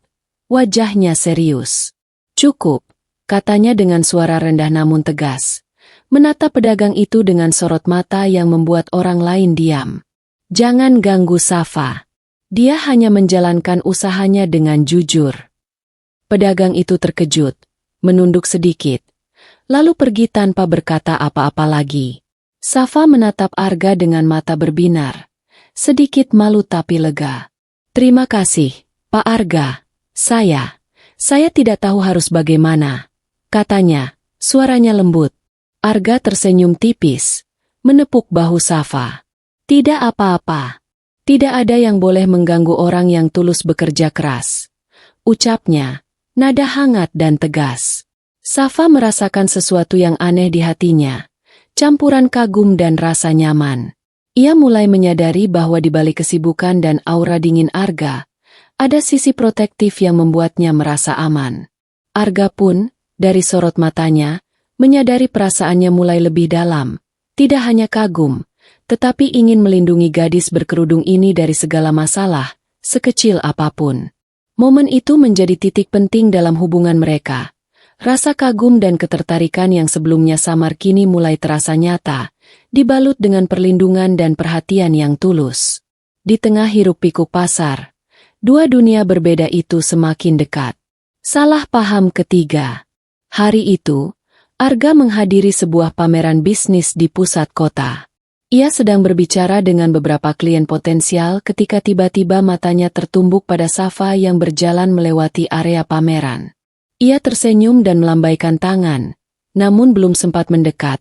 Speaker 1: wajahnya serius. "Cukup," katanya dengan suara rendah namun tegas, menatap pedagang itu dengan sorot mata yang membuat orang lain diam. "Jangan ganggu Safa. Dia hanya menjalankan usahanya dengan jujur." Pedagang itu terkejut, menunduk sedikit, lalu pergi tanpa berkata apa-apa lagi. Safa menatap Arga dengan mata berbinar, sedikit malu tapi lega. "Terima kasih, Pak Arga. Saya tidak tahu harus bagaimana," katanya, suaranya lembut. Arga tersenyum tipis, menepuk bahu Safa. "Tidak apa-apa. Tidak ada yang boleh mengganggu orang yang tulus bekerja keras," ucapnya, nada hangat dan tegas. Safa merasakan sesuatu yang aneh di hatinya, campuran kagum dan rasa nyaman. Ia mulai menyadari bahwa di balik kesibukan dan aura dingin Arga, ada sisi protektif yang membuatnya merasa aman. Arga pun, dari sorot matanya, menyadari perasaannya mulai lebih dalam. Tidak hanya kagum, tetapi ingin melindungi gadis berkerudung ini dari segala masalah, sekecil apapun. Momen itu menjadi titik penting dalam hubungan mereka. Rasa kagum dan ketertarikan yang sebelumnya samar kini mulai terasa nyata, dibalut dengan perlindungan dan perhatian yang tulus. Di tengah hiruk-pikuk pasar, dua dunia berbeda itu semakin dekat. Salah paham ketiga. Hari itu, Arga menghadiri sebuah pameran bisnis di pusat kota. Ia sedang berbicara dengan beberapa klien potensial ketika tiba-tiba matanya tertumbuk pada Safa yang berjalan melewati area pameran. Ia tersenyum dan melambaikan tangan, namun belum sempat mendekat.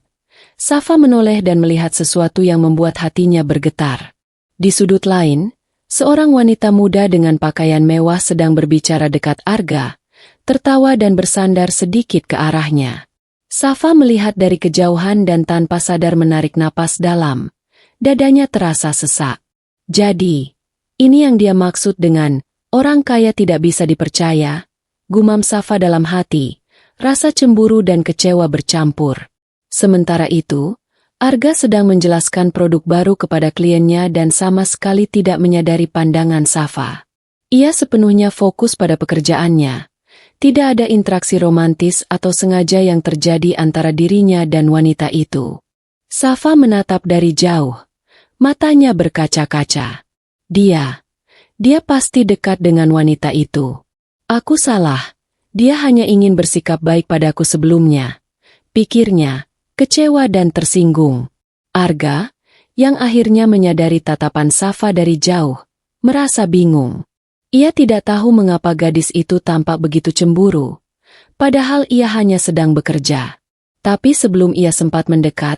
Speaker 1: Safa menoleh dan melihat sesuatu yang membuat hatinya bergetar. Di sudut lain, seorang wanita muda dengan pakaian mewah sedang berbicara dekat Arga, tertawa dan bersandar sedikit ke arahnya. Safa melihat dari kejauhan dan tanpa sadar menarik napas dalam. Dadanya terasa sesak. Jadi, ini yang dia maksud dengan orang kaya tidak bisa dipercaya, gumam Safa dalam hati, rasa cemburu dan kecewa bercampur. Sementara itu, Arga sedang menjelaskan produk baru kepada kliennya dan sama sekali tidak menyadari pandangan Safa. Ia sepenuhnya fokus pada pekerjaannya. Tidak ada interaksi romantis atau sengaja yang terjadi antara dirinya dan wanita itu. Safa menatap dari jauh. Matanya berkaca-kaca. Dia pasti dekat dengan wanita itu. Aku salah. Dia hanya ingin bersikap baik padaku sebelumnya. Pikirnya, kecewa dan tersinggung. Arga, yang akhirnya menyadari tatapan Safa dari jauh, merasa bingung. Ia tidak tahu mengapa gadis itu tampak begitu cemburu, padahal ia hanya sedang bekerja. Tapi sebelum ia sempat mendekat,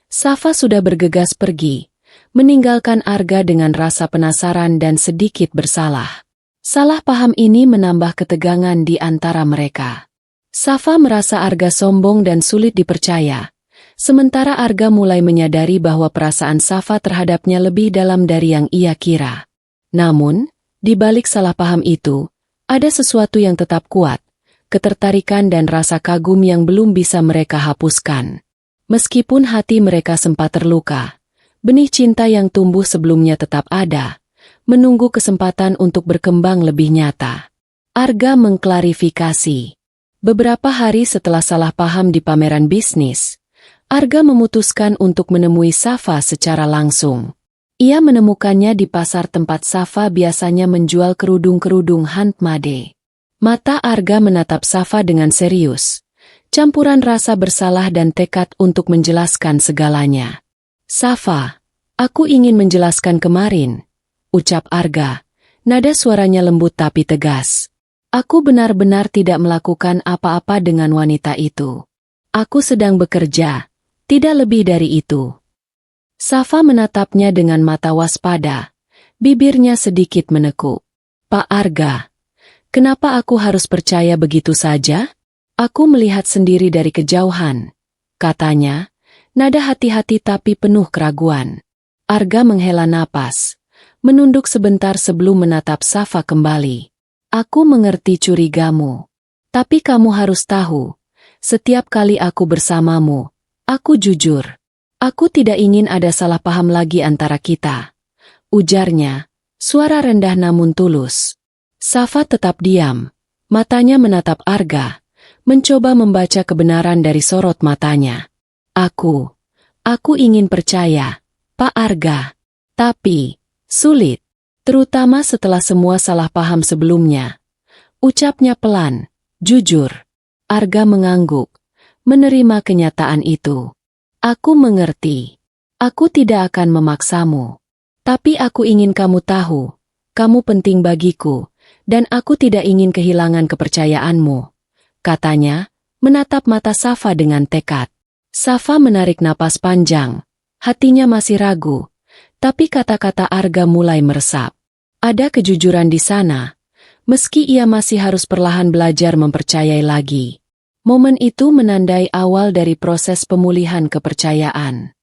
Speaker 1: Safa sudah bergegas pergi, meninggalkan Arga dengan rasa penasaran dan sedikit bersalah. Salah paham ini menambah ketegangan di antara mereka. Safa merasa Arga sombong dan sulit dipercaya, sementara Arga mulai menyadari bahwa perasaan Safa terhadapnya lebih dalam dari yang ia kira. Namun, di balik salah paham itu, ada sesuatu yang tetap kuat, ketertarikan dan rasa kagum yang belum bisa mereka hapuskan. Meskipun hati mereka sempat terluka, benih cinta yang tumbuh sebelumnya tetap ada, menunggu kesempatan untuk berkembang lebih nyata. Arga mengklarifikasi. Beberapa hari setelah salah paham di pameran bisnis, Arga memutuskan untuk menemui Safa secara langsung. Ia menemukannya di pasar tempat Safa biasanya menjual kerudung-kerudung handmade. Mata Arga menatap Safa dengan serius, campuran rasa bersalah dan tekad untuk menjelaskan segalanya. Safa, aku ingin menjelaskan kemarin, ucap Arga, nada suaranya lembut tapi tegas. Aku benar-benar tidak melakukan apa-apa dengan wanita itu. Aku sedang bekerja, tidak lebih dari itu. Safa menatapnya dengan mata waspada, bibirnya sedikit menekuk. Pak Arga, kenapa aku harus percaya begitu saja? Aku melihat sendiri dari kejauhan, katanya, nada hati-hati tapi penuh keraguan. Arga menghela napas, menunduk sebentar sebelum menatap Safa kembali. Aku mengerti curigamu, tapi kamu harus tahu, setiap kali aku bersamamu, aku jujur. Aku tidak ingin ada salah paham lagi antara kita, ujarnya, suara rendah namun tulus. Safa tetap diam, matanya menatap Arga, mencoba membaca kebenaran dari sorot matanya. Aku ingin percaya, Pak Arga, tapi sulit, terutama setelah semua salah paham sebelumnya. Ucapnya pelan, jujur. Arga mengangguk, menerima kenyataan itu. Aku mengerti. Aku tidak akan memaksamu. Tapi aku ingin kamu tahu, kamu penting bagiku, dan aku tidak ingin kehilangan kepercayaanmu, katanya, menatap mata Safa dengan tekad. Safa menarik napas panjang, hatinya masih ragu, tapi kata-kata Arga mulai meresap. Ada kejujuran di sana, meski ia masih harus perlahan belajar mempercayai lagi. Momen itu menandai awal dari proses pemulihan kepercayaan.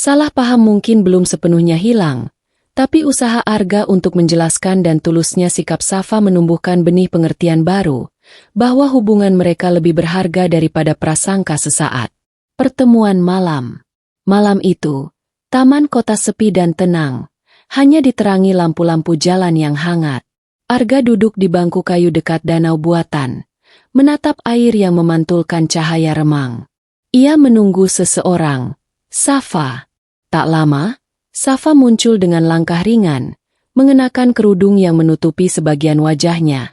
Speaker 1: Salah paham mungkin belum sepenuhnya hilang, tapi usaha Arga untuk menjelaskan dan tulusnya sikap Safa menumbuhkan benih pengertian baru, bahwa hubungan mereka lebih berharga daripada prasangka sesaat. Pertemuan malam. Malam itu, taman kota sepi dan tenang, hanya diterangi lampu-lampu jalan yang hangat. Arga duduk di bangku kayu dekat danau buatan, menatap air yang memantulkan cahaya remang. Ia menunggu seseorang, Safa. Tak lama, Safa muncul dengan langkah ringan, mengenakan kerudung yang menutupi sebagian wajahnya,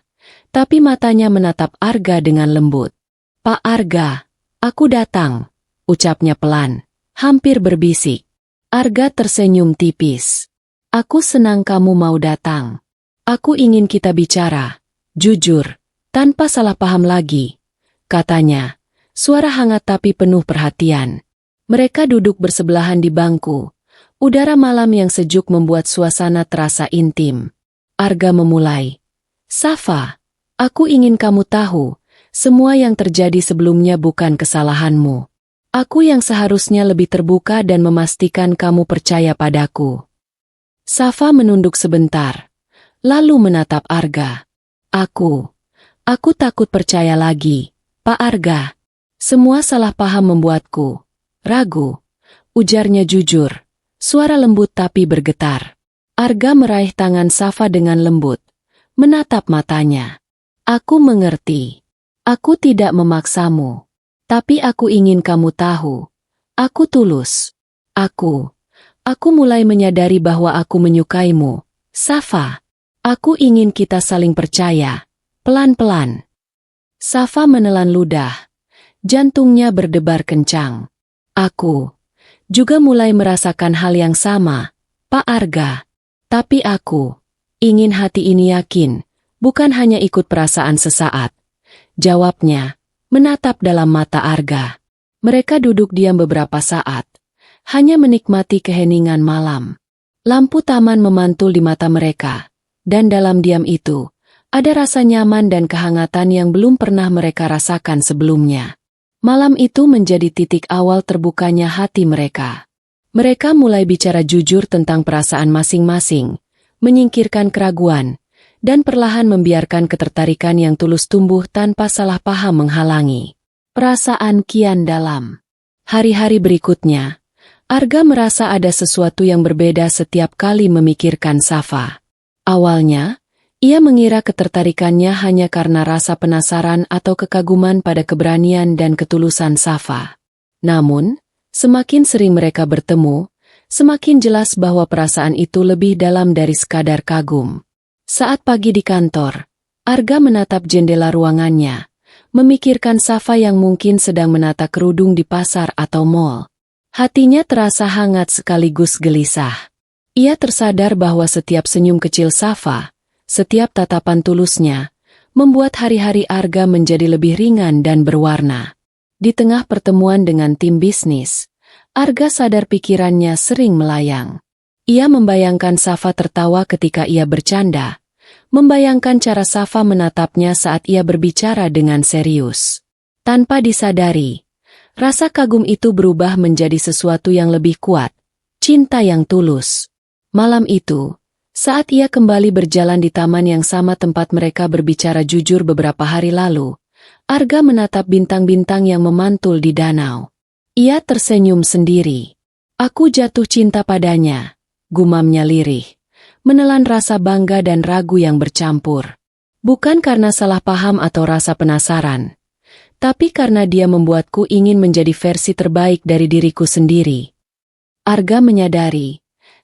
Speaker 1: tapi matanya menatap Arga dengan lembut. "Pak Arga, aku datang," ucapnya pelan, hampir berbisik. Arga tersenyum tipis. "Aku senang kamu mau datang. Aku ingin kita bicara, jujur, tanpa salah paham lagi," katanya, suara hangat tapi penuh perhatian. Mereka duduk bersebelahan di bangku. Udara malam yang sejuk membuat suasana terasa intim. Arga memulai. "Safa, aku ingin kamu tahu, semua yang terjadi sebelumnya bukan kesalahanmu. Aku yang seharusnya lebih terbuka dan memastikan kamu percaya padaku." Safa menunduk sebentar, lalu menatap Arga. Aku takut percaya lagi, Pak Arga. Semua salah paham membuatku ragu," ujarnya jujur, suara lembut tapi bergetar. Arga meraih tangan Safa dengan lembut, menatap matanya. "Aku mengerti. Aku tidak memaksamu. Tapi aku ingin kamu tahu. Aku tulus. Aku mulai menyadari bahwa aku menyukaimu, Safa. Aku ingin kita saling percaya, pelan-pelan." Safa menelan ludah. Jantungnya berdebar kencang. "Aku juga mulai merasakan hal yang sama, Pak Arga. Tapi aku ingin hati ini yakin, bukan hanya ikut perasaan sesaat," jawabnya, menatap dalam mata Arga. Mereka duduk diam beberapa saat, hanya menikmati keheningan malam. Lampu taman memantul di mata mereka, dan dalam diam itu, ada rasa nyaman dan kehangatan yang belum pernah mereka rasakan sebelumnya. Malam itu menjadi titik awal terbukanya hati mereka. Mereka mulai bicara jujur tentang perasaan masing-masing, menyingkirkan keraguan, dan perlahan membiarkan ketertarikan yang tulus tumbuh tanpa salah paham menghalangi. Perasaan kian dalam. Hari-hari berikutnya, Arga merasa ada sesuatu yang berbeda setiap kali memikirkan Safa. Awalnya, ia mengira ketertarikannya hanya karena rasa penasaran atau kekaguman pada keberanian dan ketulusan Safa. Namun, semakin sering mereka bertemu, semakin jelas bahwa perasaan itu lebih dalam dari sekadar kagum. Saat pagi di kantor, Arga menatap jendela ruangannya, memikirkan Safa yang mungkin sedang menata kerudung di pasar atau mall. Hatinya terasa hangat sekaligus gelisah. Ia tersadar bahwa setiap senyum kecil Safa, setiap tatapan tulusnya, membuat hari-hari Arga menjadi lebih ringan dan berwarna. Di tengah pertemuan dengan tim bisnis, Arga sadar pikirannya sering melayang. Ia membayangkan Safa tertawa ketika ia bercanda, membayangkan cara Safa menatapnya saat ia berbicara dengan serius. Tanpa disadari, rasa kagum itu berubah menjadi sesuatu yang lebih kuat, cinta yang tulus. Malam itu, saat ia kembali berjalan di taman yang sama tempat mereka berbicara jujur beberapa hari lalu, Arga menatap bintang-bintang yang memantul di danau. Ia tersenyum sendiri. "Aku jatuh cinta padanya," gumamnya lirih, menelan rasa bangga dan ragu yang bercampur. Bukan karena salah paham atau rasa penasaran, tapi karena dia membuatku ingin menjadi versi terbaik dari diriku sendiri. Arga menyadari,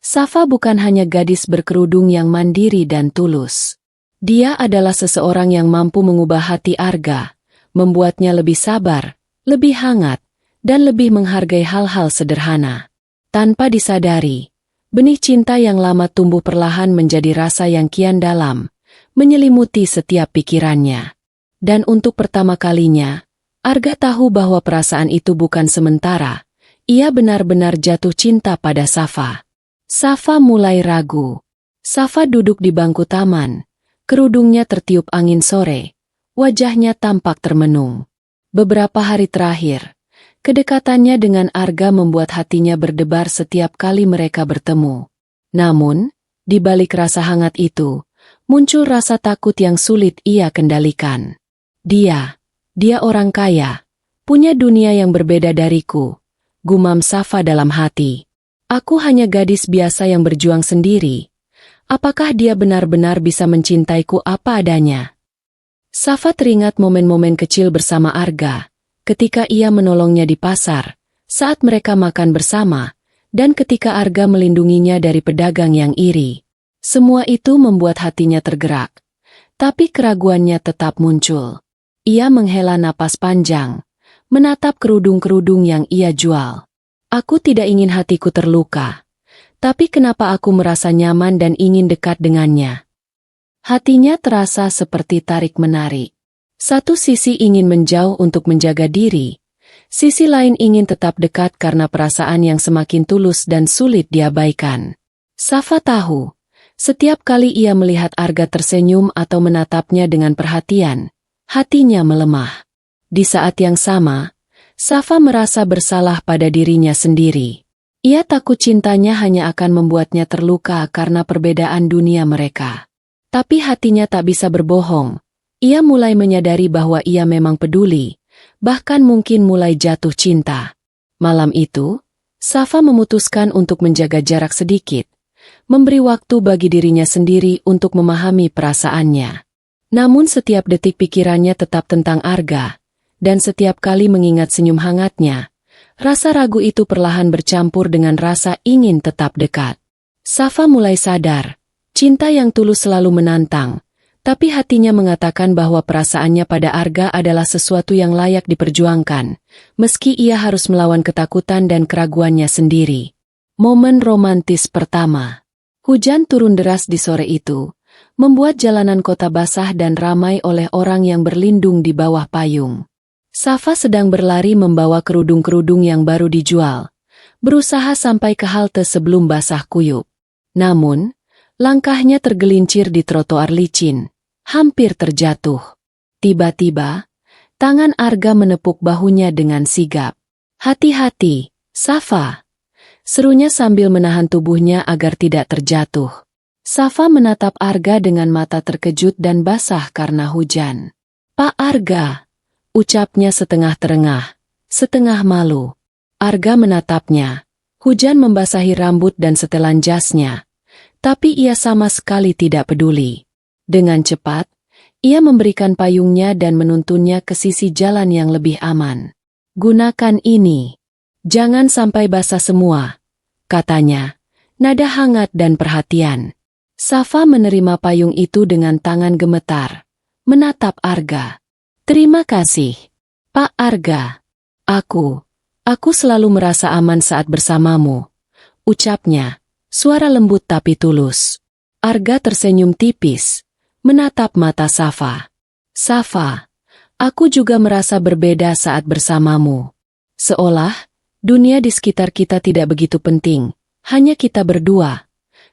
Speaker 1: Safa bukan hanya gadis berkerudung yang mandiri dan tulus. Dia adalah seseorang yang mampu mengubah hati Arga, membuatnya lebih sabar, lebih hangat, dan lebih menghargai hal-hal sederhana. Tanpa disadari, benih cinta yang lama tumbuh perlahan menjadi rasa yang kian dalam, menyelimuti setiap pikirannya. Dan untuk pertama kalinya, Arga tahu bahwa perasaan itu bukan sementara. Ia benar-benar jatuh cinta pada Safa. Safa mulai ragu. Safa duduk di bangku taman. Kerudungnya tertiup angin sore. Wajahnya tampak termenung. Beberapa hari terakhir, Kedekatannya dengan Arga membuat hatinya berdebar setiap kali mereka bertemu. Namun, di balik rasa hangat itu, muncul rasa takut yang sulit ia kendalikan. Dia orang kaya, punya dunia yang berbeda dariku, gumam Safa dalam hati. Aku hanya gadis biasa yang berjuang sendiri. Apakah dia benar-benar bisa mencintaiku apa adanya? Safa teringat momen-momen kecil bersama Arga, ketika ia menolongnya di pasar, saat mereka makan bersama, dan ketika Arga melindunginya dari pedagang yang iri. Semua itu membuat hatinya tergerak. Tapi keraguannya tetap muncul. Ia menghela napas panjang, menatap kerudung-kerudung yang ia jual. Aku tidak ingin hatiku terluka. Tapi kenapa aku merasa nyaman dan ingin dekat dengannya? Hatinya terasa seperti tarik-menarik. Satu sisi ingin menjauh untuk menjaga diri, sisi lain ingin tetap dekat karena perasaan yang semakin tulus dan sulit diabaikan. Safa tahu, setiap kali ia melihat Arga tersenyum atau menatapnya dengan perhatian, hatinya melemah. Di saat yang sama, Safa merasa bersalah pada dirinya sendiri. Ia takut cintanya hanya akan membuatnya terluka karena perbedaan dunia mereka. Tapi hatinya tak bisa berbohong. Ia mulai menyadari bahwa ia memang peduli, bahkan mungkin mulai jatuh cinta. Malam itu, Safa memutuskan untuk menjaga jarak sedikit, memberi waktu bagi dirinya sendiri untuk memahami perasaannya. Namun setiap detik pikirannya tetap tentang Arga, dan setiap kali mengingat senyum hangatnya, rasa ragu itu perlahan bercampur dengan rasa ingin tetap dekat. Safa mulai sadar, cinta yang tulus selalu menantang, tapi hatinya mengatakan bahwa perasaannya pada Arga adalah sesuatu yang layak diperjuangkan, meski ia harus melawan ketakutan dan keraguannya sendiri. Momen romantis pertama. Hujan turun deras di sore itu, membuat jalanan kota basah dan ramai oleh orang yang berlindung di bawah payung. Safa sedang berlari membawa kerudung-kerudung yang baru dijual, berusaha sampai ke halte sebelum basah kuyup. Namun, langkahnya tergelincir di trotoar licin. Hampir terjatuh. Tiba-tiba, tangan Arga menepuk bahunya dengan sigap. "Hati-hati, Safa," serunya sambil menahan tubuhnya agar tidak terjatuh. Safa menatap Arga dengan mata terkejut dan basah karena hujan. "Pak Arga," ucapnya setengah terengah, setengah malu. Arga menatapnya. Hujan membasahi rambut dan setelan jasnya, tapi ia sama sekali tidak peduli. Dengan cepat, ia memberikan payungnya dan menuntunnya ke sisi jalan yang lebih aman. "Gunakan ini. Jangan sampai basah semua," katanya, nada hangat dan perhatian. Safa menerima payung itu dengan tangan gemetar, menatap Arga. "Terima kasih, Pak Arga. Aku selalu merasa aman saat bersamamu," ucapnya, suara lembut tapi tulus. Arga tersenyum tipis, menatap mata Safa. "Safa, aku juga merasa berbeda saat bersamamu. Seolah dunia di sekitar kita tidak begitu penting, hanya kita berdua,"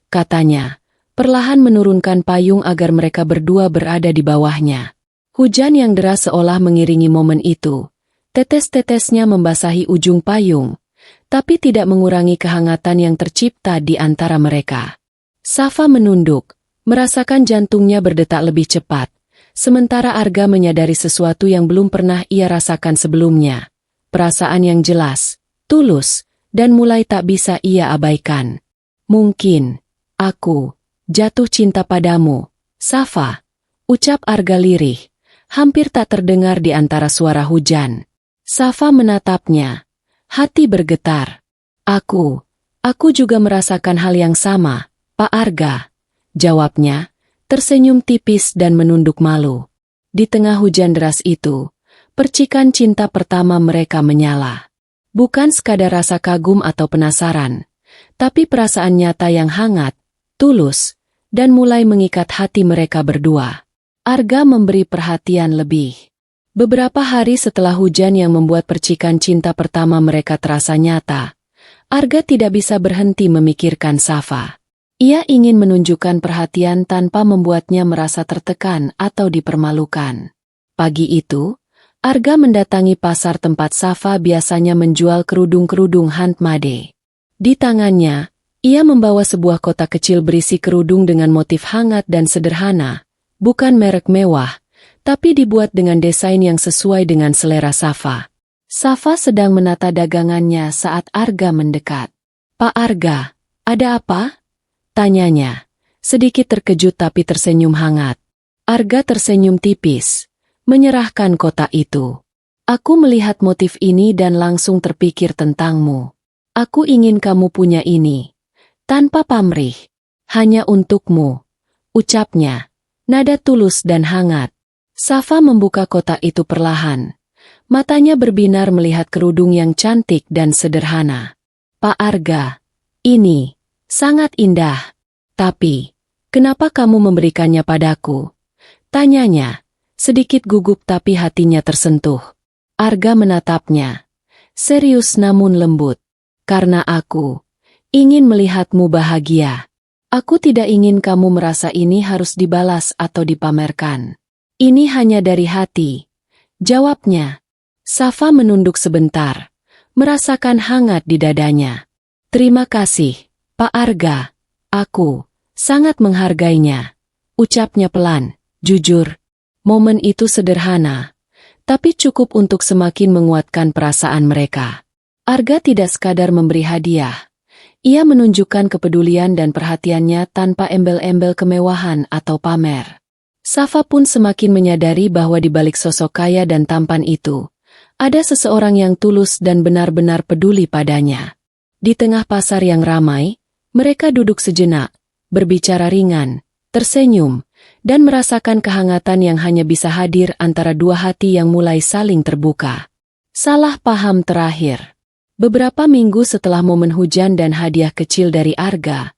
Speaker 1: katanya, perlahan menurunkan payung agar mereka berdua berada di bawahnya. Hujan yang deras seolah mengiringi momen itu. Tetes-tetesnya membasahi ujung payung, tapi tidak mengurangi kehangatan yang tercipta di antara mereka. Safa menunduk, merasakan jantungnya berdetak lebih cepat, sementara Arga menyadari sesuatu yang belum pernah ia rasakan sebelumnya. Perasaan yang jelas, tulus, dan mulai tak bisa ia abaikan. "Mungkin aku jatuh cinta padamu, Safa," ucap Arga lirih, hampir tak terdengar di antara suara hujan. Safa menatapnya, hati bergetar. Aku juga merasakan hal yang sama, Pak Arga," jawabnya, tersenyum tipis dan menunduk malu. Di tengah hujan deras itu, percikan cinta pertama mereka menyala. Bukan sekadar rasa kagum atau penasaran, tapi perasaan nyata yang hangat, tulus, dan mulai mengikat hati mereka berdua. Arga memberi perhatian lebih. Beberapa hari setelah hujan yang membuat percikan cinta pertama mereka terasa nyata, Arga tidak bisa berhenti memikirkan Safa. Ia ingin menunjukkan perhatian tanpa membuatnya merasa tertekan atau dipermalukan. Pagi itu, Arga mendatangi pasar tempat Safa biasanya menjual kerudung-kerudung handmade. Di tangannya, ia membawa sebuah kotak kecil berisi kerudung dengan motif hangat dan sederhana, bukan merek mewah, tapi dibuat dengan desain yang sesuai dengan selera Safa. Safa sedang menata dagangannya saat Arga mendekat. "Pak Arga, ada apa?" tanyanya, sedikit terkejut tapi tersenyum hangat. Arga tersenyum tipis, menyerahkan kotak itu. "Aku melihat motif ini dan langsung terpikir tentangmu. Aku ingin kamu punya ini. Tanpa pamrih. Hanya untukmu," ucapnya, nada tulus dan hangat. Safa membuka kotak itu perlahan. Matanya berbinar melihat kerudung yang cantik dan sederhana. "Pak Arga, ini sangat indah. Tapi, kenapa kamu memberikannya padaku?" tanyanya, sedikit gugup tapi hatinya tersentuh. Arga menatapnya, serius namun lembut. "Karena aku ingin melihatmu bahagia. Aku tidak ingin kamu merasa ini harus dibalas atau dipamerkan. Ini hanya dari hati," jawabnya. Safa menunduk sebentar, merasakan hangat di dadanya. "Terima kasih, Pak Arga. Aku sangat menghargainya," ucapnya pelan. Jujur, momen itu sederhana, tapi cukup untuk semakin menguatkan perasaan mereka. Arga tidak sekadar memberi hadiah. Ia menunjukkan kepedulian dan perhatiannya tanpa embel-embel kemewahan atau pamer. Safa pun semakin menyadari bahwa di balik sosok kaya dan tampan itu, ada seseorang yang tulus dan benar-benar peduli padanya. Di tengah pasar yang ramai, mereka duduk sejenak, berbicara ringan, tersenyum, dan merasakan kehangatan yang hanya bisa hadir antara dua hati yang mulai saling terbuka. Salah paham terakhir. Beberapa minggu setelah momen hujan dan hadiah kecil dari Arga,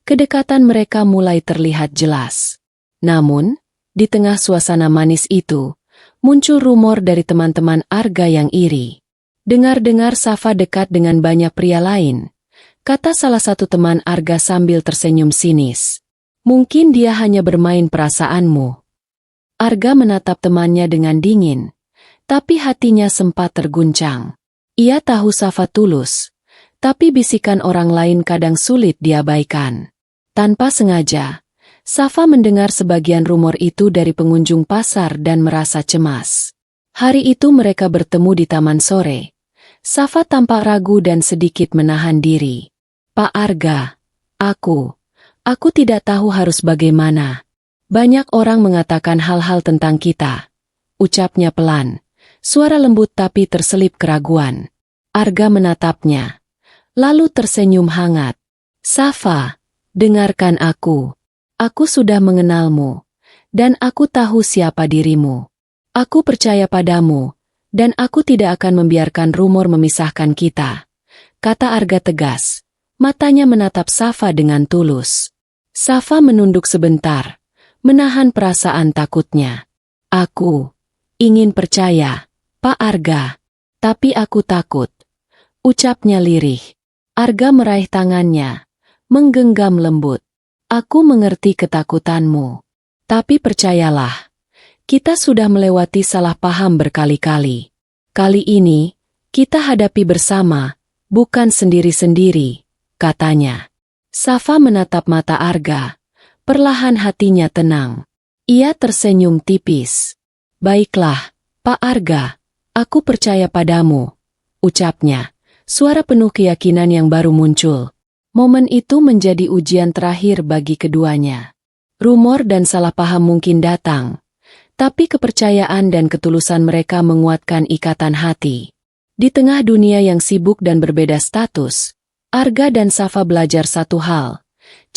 Speaker 1: kedekatan mereka mulai terlihat jelas. Namun, di tengah suasana manis itu, muncul rumor dari teman-teman Arga yang iri. "Dengar-dengar Safa dekat dengan banyak pria lain," kata salah satu teman Arga sambil tersenyum sinis. "Mungkin dia hanya bermain perasaanmu." Arga menatap temannya dengan dingin, tapi hatinya sempat terguncang. Ia tahu Safa tulus, tapi bisikan orang lain kadang sulit diabaikan. Tanpa sengaja, Safa mendengar sebagian rumor itu dari pengunjung pasar dan merasa cemas. Hari itu mereka bertemu di taman sore. Safa tampak ragu dan sedikit menahan diri. "Pak Arga, aku tidak tahu harus bagaimana. Banyak orang mengatakan hal-hal tentang kita," ucapnya pelan, suara lembut tapi terselip keraguan. Arga menatapnya, lalu tersenyum hangat. "Safa, dengarkan aku. Aku sudah mengenalmu, dan aku tahu siapa dirimu. Aku percaya padamu, dan aku tidak akan membiarkan rumor memisahkan kita," kata Arga tegas. Matanya menatap Safa dengan tulus. Safa menunduk sebentar, menahan perasaan takutnya. "Aku ingin percaya, Pak Arga, tapi aku takut," ucapnya lirih. Arga meraih tangannya, menggenggam lembut. "Aku mengerti ketakutanmu. Tapi percayalah, kita sudah melewati salah paham berkali-kali. Kali ini, kita hadapi bersama, bukan sendiri-sendiri," katanya. Safa menatap mata Arga, perlahan hatinya tenang. Ia tersenyum tipis. "Baiklah, Pak Arga, aku percaya padamu," ucapnya, suara penuh keyakinan yang baru muncul. Momen itu menjadi ujian terakhir bagi keduanya. Rumor dan salah paham mungkin datang, tapi kepercayaan dan ketulusan mereka menguatkan ikatan hati. Di tengah dunia yang sibuk dan berbeda status, Arga dan Safa belajar satu hal,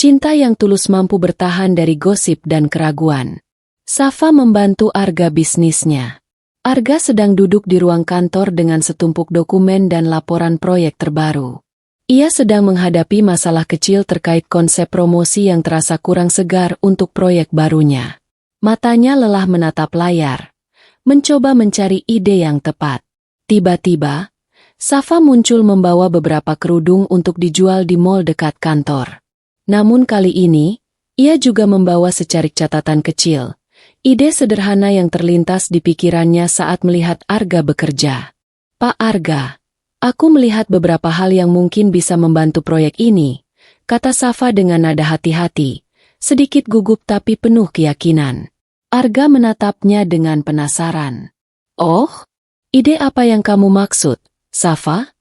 Speaker 1: cinta yang tulus mampu bertahan dari gosip dan keraguan. Safa membantu Arga bisnisnya. Arga sedang duduk di ruang kantor dengan setumpuk dokumen dan laporan proyek terbaru. Ia sedang menghadapi masalah kecil terkait konsep promosi yang terasa kurang segar untuk proyek barunya. Matanya lelah menatap layar, mencoba mencari ide yang tepat. Tiba-tiba, Safa muncul membawa beberapa kerudung untuk dijual di mal dekat kantor. Namun kali ini, ia juga membawa secarik catatan kecil. Ide sederhana yang terlintas di pikirannya saat melihat Arga bekerja. Pak Arga, aku melihat beberapa hal yang mungkin bisa membantu proyek ini, kata Safa dengan nada hati-hati, sedikit gugup tapi penuh keyakinan. Arga menatapnya dengan penasaran. Oh, ide apa yang kamu maksud, Safa?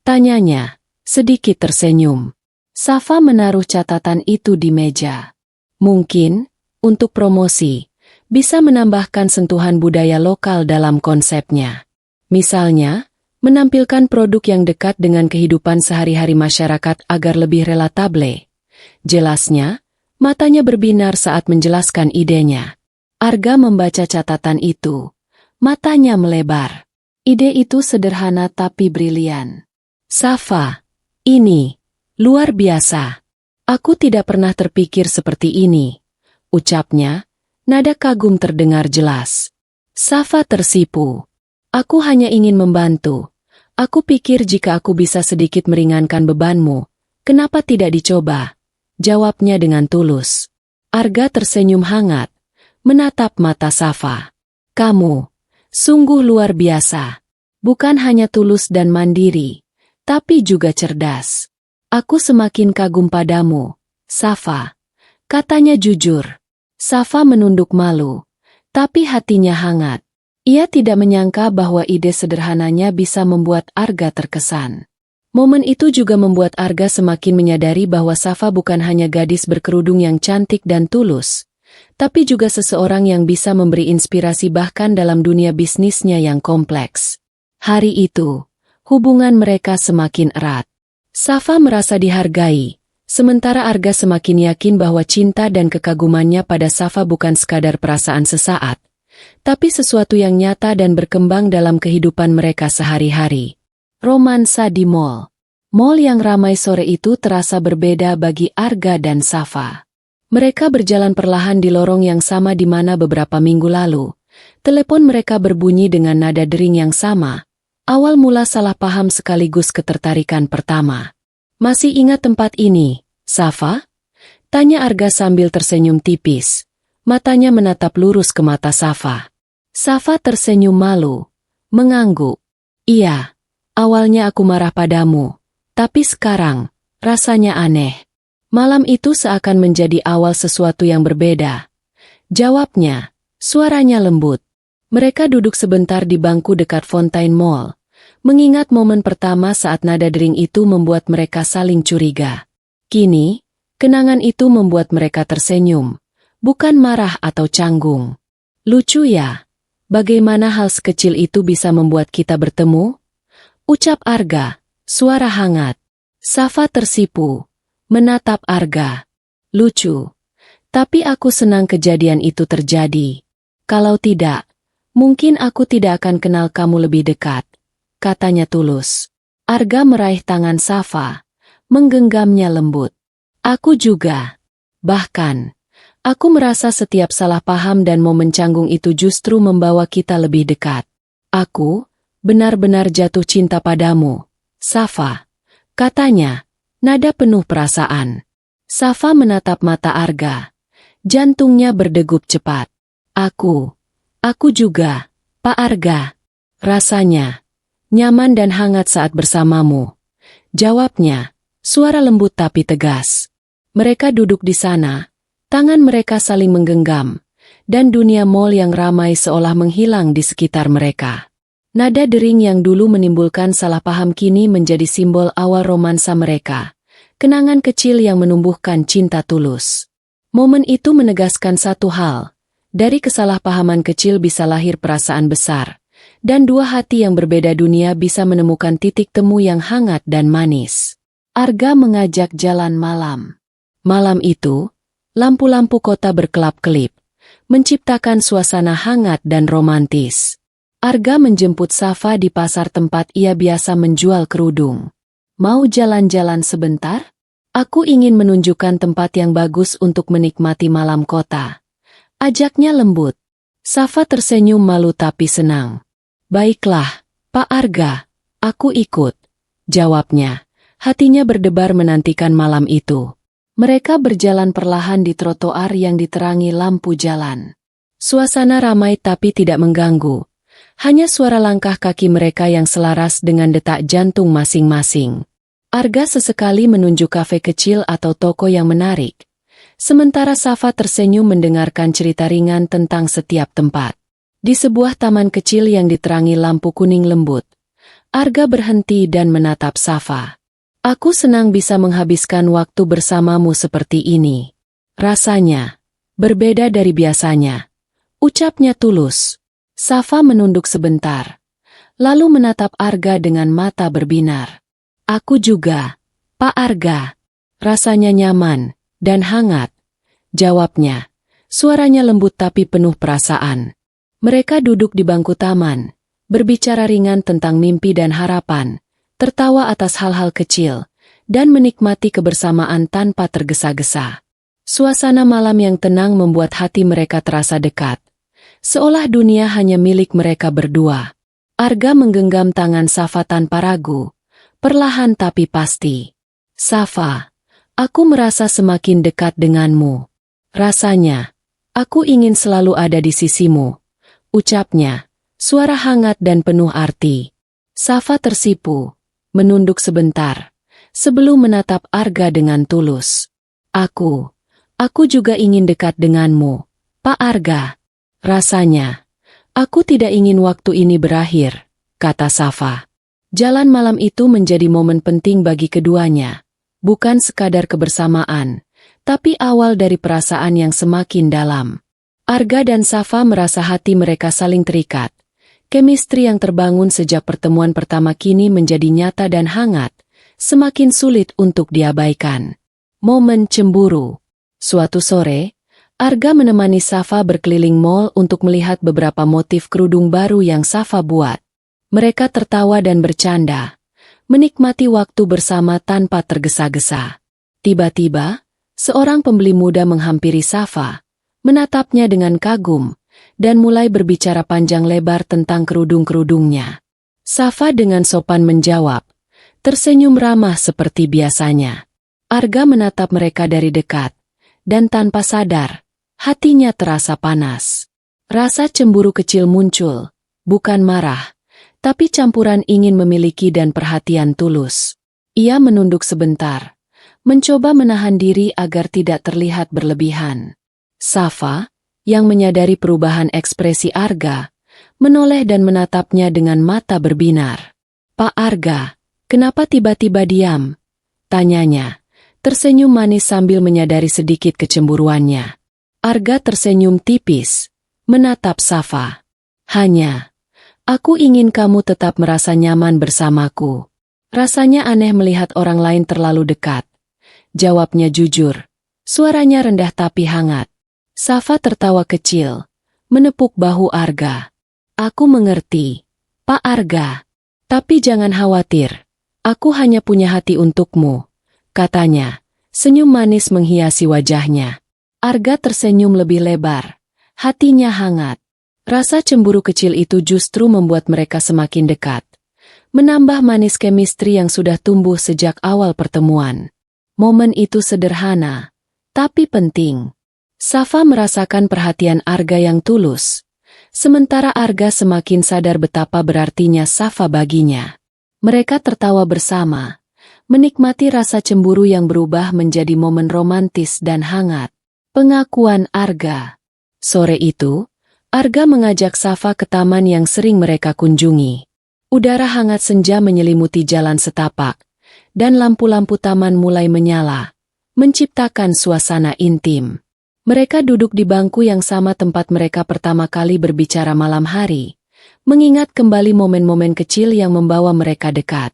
Speaker 1: Tanyanya, sedikit tersenyum. Safa menaruh catatan itu di meja. Mungkin, untuk promosi, bisa menambahkan sentuhan budaya lokal dalam konsepnya. Misalnya, menampilkan produk yang dekat dengan kehidupan sehari-hari masyarakat agar lebih relatable. Jelasnya, matanya berbinar saat menjelaskan idenya. Arga membaca catatan itu. Matanya melebar. Ide itu sederhana tapi brilian. Safa, ini luar biasa. Aku tidak pernah terpikir seperti ini, ucapnya, nada kagum terdengar jelas. Safa tersipu. Aku hanya ingin membantu. Aku pikir jika aku bisa sedikit meringankan bebanmu, kenapa tidak dicoba? Jawabnya dengan tulus. Arga tersenyum hangat, menatap mata Safa. Kamu sungguh luar biasa. Bukan hanya tulus dan mandiri, tapi juga cerdas. Aku semakin kagum padamu, Safa. Katanya jujur. Safa menunduk malu, tapi hatinya hangat. Ia tidak menyangka bahwa ide sederhananya bisa membuat Arga terkesan. Momen itu juga membuat Arga semakin menyadari bahwa Safa bukan hanya gadis berkerudung yang cantik dan tulus, tapi juga seseorang yang bisa memberi inspirasi bahkan dalam dunia bisnisnya yang kompleks. Hari itu, hubungan mereka semakin erat. Safa merasa dihargai, sementara Arga semakin yakin bahwa cinta dan kekagumannya pada Safa bukan sekadar perasaan sesaat, tapi sesuatu yang nyata dan berkembang dalam kehidupan mereka sehari-hari. Romansa di mall. Mall yang ramai sore itu terasa berbeda bagi Arga dan Safa. Mereka berjalan perlahan di lorong yang sama di mana beberapa minggu lalu, telepon mereka berbunyi dengan nada dering yang sama. Awal mula salah paham sekaligus ketertarikan pertama. Masih ingat tempat ini, Safa? Tanya Arga sambil tersenyum tipis. Matanya menatap lurus ke mata Safa. Safa tersenyum malu, mengangguk. Iya, awalnya aku marah padamu, tapi sekarang, rasanya aneh. Malam itu seakan menjadi awal sesuatu yang berbeda. Jawabnya, suaranya lembut. Mereka duduk sebentar di bangku dekat Fontaine Mall. Mengingat momen pertama saat nada dering itu membuat mereka saling curiga. Kini, kenangan itu membuat mereka tersenyum, bukan marah atau canggung. Lucu ya, bagaimana hal sekecil itu bisa membuat kita bertemu? Ucap Arga, suara hangat. Safa tersipu, menatap Arga. Lucu, tapi aku senang kejadian itu terjadi. Kalau tidak, mungkin aku tidak akan kenal kamu lebih dekat. Katanya tulus. Arga meraih tangan Safa, menggenggamnya lembut. Aku juga. Bahkan, aku merasa setiap salah paham dan momen canggung itu justru membawa kita lebih dekat. Aku benar-benar jatuh cinta padamu, Safa. Katanya, nada penuh perasaan. Safa menatap mata Arga. Jantungnya berdegup cepat. Aku juga, Pak Arga. Rasanya nyaman dan hangat saat bersamamu. Jawabnya, suara lembut tapi tegas. Mereka duduk di sana, tangan mereka saling menggenggam, dan dunia mall yang ramai seolah menghilang di sekitar mereka. Nada dering yang dulu menimbulkan salah paham kini menjadi simbol awal romansa mereka, kenangan kecil yang menumbuhkan cinta tulus. Momen itu menegaskan satu hal, dari kesalahpahaman kecil bisa lahir perasaan besar. Dan dua hati yang berbeda dunia bisa menemukan titik temu yang hangat dan manis. Arga mengajak jalan malam. Malam itu, lampu-lampu kota berkelap-kelip, menciptakan suasana hangat dan romantis. Arga menjemput Safa di pasar tempat ia biasa menjual kerudung. Mau jalan-jalan sebentar? Aku ingin menunjukkan tempat yang bagus untuk menikmati malam kota. Ajaknya lembut. Safa tersenyum malu tapi senang. Baiklah, Pak Arga, aku ikut. Jawabnya, hatinya berdebar menantikan malam itu. Mereka berjalan perlahan di trotoar yang diterangi lampu jalan. Suasana ramai tapi tidak mengganggu. Hanya suara langkah kaki mereka yang selaras dengan detak jantung masing-masing. Arga sesekali menunjuk kafe kecil atau toko yang menarik. Sementara Safa tersenyum mendengarkan cerita ringan tentang setiap tempat. Di sebuah taman kecil yang diterangi lampu kuning lembut, Arga berhenti dan menatap Safa. Aku senang bisa menghabiskan waktu bersamamu seperti ini. Rasanya berbeda dari biasanya. Ucapnya tulus. Safa menunduk sebentar, lalu menatap Arga dengan mata berbinar. Aku juga, Pak Arga. Rasanya nyaman dan hangat, jawabnya. Suaranya lembut tapi penuh perasaan. Mereka duduk di bangku taman, berbicara ringan tentang mimpi dan harapan, tertawa atas hal-hal kecil, dan menikmati kebersamaan tanpa tergesa-gesa. Suasana malam yang tenang membuat hati mereka terasa dekat. Seolah dunia hanya milik mereka berdua. Arga menggenggam tangan Safa tanpa ragu, perlahan tapi pasti. Safa, aku merasa semakin dekat denganmu. Rasanya, aku ingin selalu ada di sisimu. Ucapnya, suara hangat dan penuh arti. Safa tersipu, menunduk sebentar, sebelum menatap Arga dengan tulus. Aku juga ingin dekat denganmu, Pak Arga. Rasanya, aku tidak ingin waktu ini berakhir, kata Safa. Jalan malam itu menjadi momen penting bagi keduanya. Bukan sekadar kebersamaan, tapi awal dari perasaan yang semakin dalam. Arga dan Safa merasa hati mereka saling terikat. Chemistry yang terbangun sejak pertemuan pertama kini menjadi nyata dan hangat, semakin sulit untuk diabaikan. Momen cemburu. Suatu sore, Arga menemani Safa berkeliling mall untuk melihat beberapa motif kerudung baru yang Safa buat. Mereka tertawa dan bercanda, menikmati waktu bersama tanpa tergesa-gesa. Tiba-tiba, seorang pembeli muda menghampiri Safa, menatapnya dengan kagum, dan mulai berbicara panjang lebar tentang kerudung-kerudungnya. Safa dengan sopan menjawab, tersenyum ramah seperti biasanya. Arga menatap mereka dari dekat, dan tanpa sadar, hatinya terasa panas. Rasa cemburu kecil muncul, bukan marah, tapi campuran ingin memiliki dan perhatian tulus. Ia menunduk sebentar, mencoba menahan diri agar tidak terlihat berlebihan. Safa, yang menyadari perubahan ekspresi Arga, menoleh dan menatapnya dengan mata berbinar. Pak Arga, kenapa tiba-tiba diam? Tanyanya, tersenyum manis sambil menyadari sedikit kecemburuannya. Arga tersenyum tipis, menatap Safa. Hanya, aku ingin kamu tetap merasa nyaman bersamaku. Rasanya aneh melihat orang lain terlalu dekat. Jawabnya jujur, suaranya rendah tapi hangat. Safa tertawa kecil, menepuk bahu Arga. Aku mengerti, Pak Arga. Tapi jangan khawatir, aku hanya punya hati untukmu, katanya. Senyum manis menghiasi wajahnya. Arga tersenyum lebih lebar, hatinya hangat. Rasa cemburu kecil itu justru membuat mereka semakin dekat, menambah manis chemistry yang sudah tumbuh sejak awal pertemuan. Momen itu sederhana, tapi penting. Safa merasakan perhatian Arga yang tulus, sementara Arga semakin sadar betapa berartinya Safa baginya. Mereka tertawa bersama, menikmati rasa cemburu yang berubah menjadi momen romantis dan hangat. Pengakuan Arga. Sore itu, Arga mengajak Safa ke taman yang sering mereka kunjungi. Udara hangat senja menyelimuti jalan setapak, dan lampu-lampu taman mulai menyala, menciptakan suasana intim. Mereka duduk di bangku yang sama tempat mereka pertama kali berbicara malam hari, mengingat kembali momen-momen kecil yang membawa mereka dekat.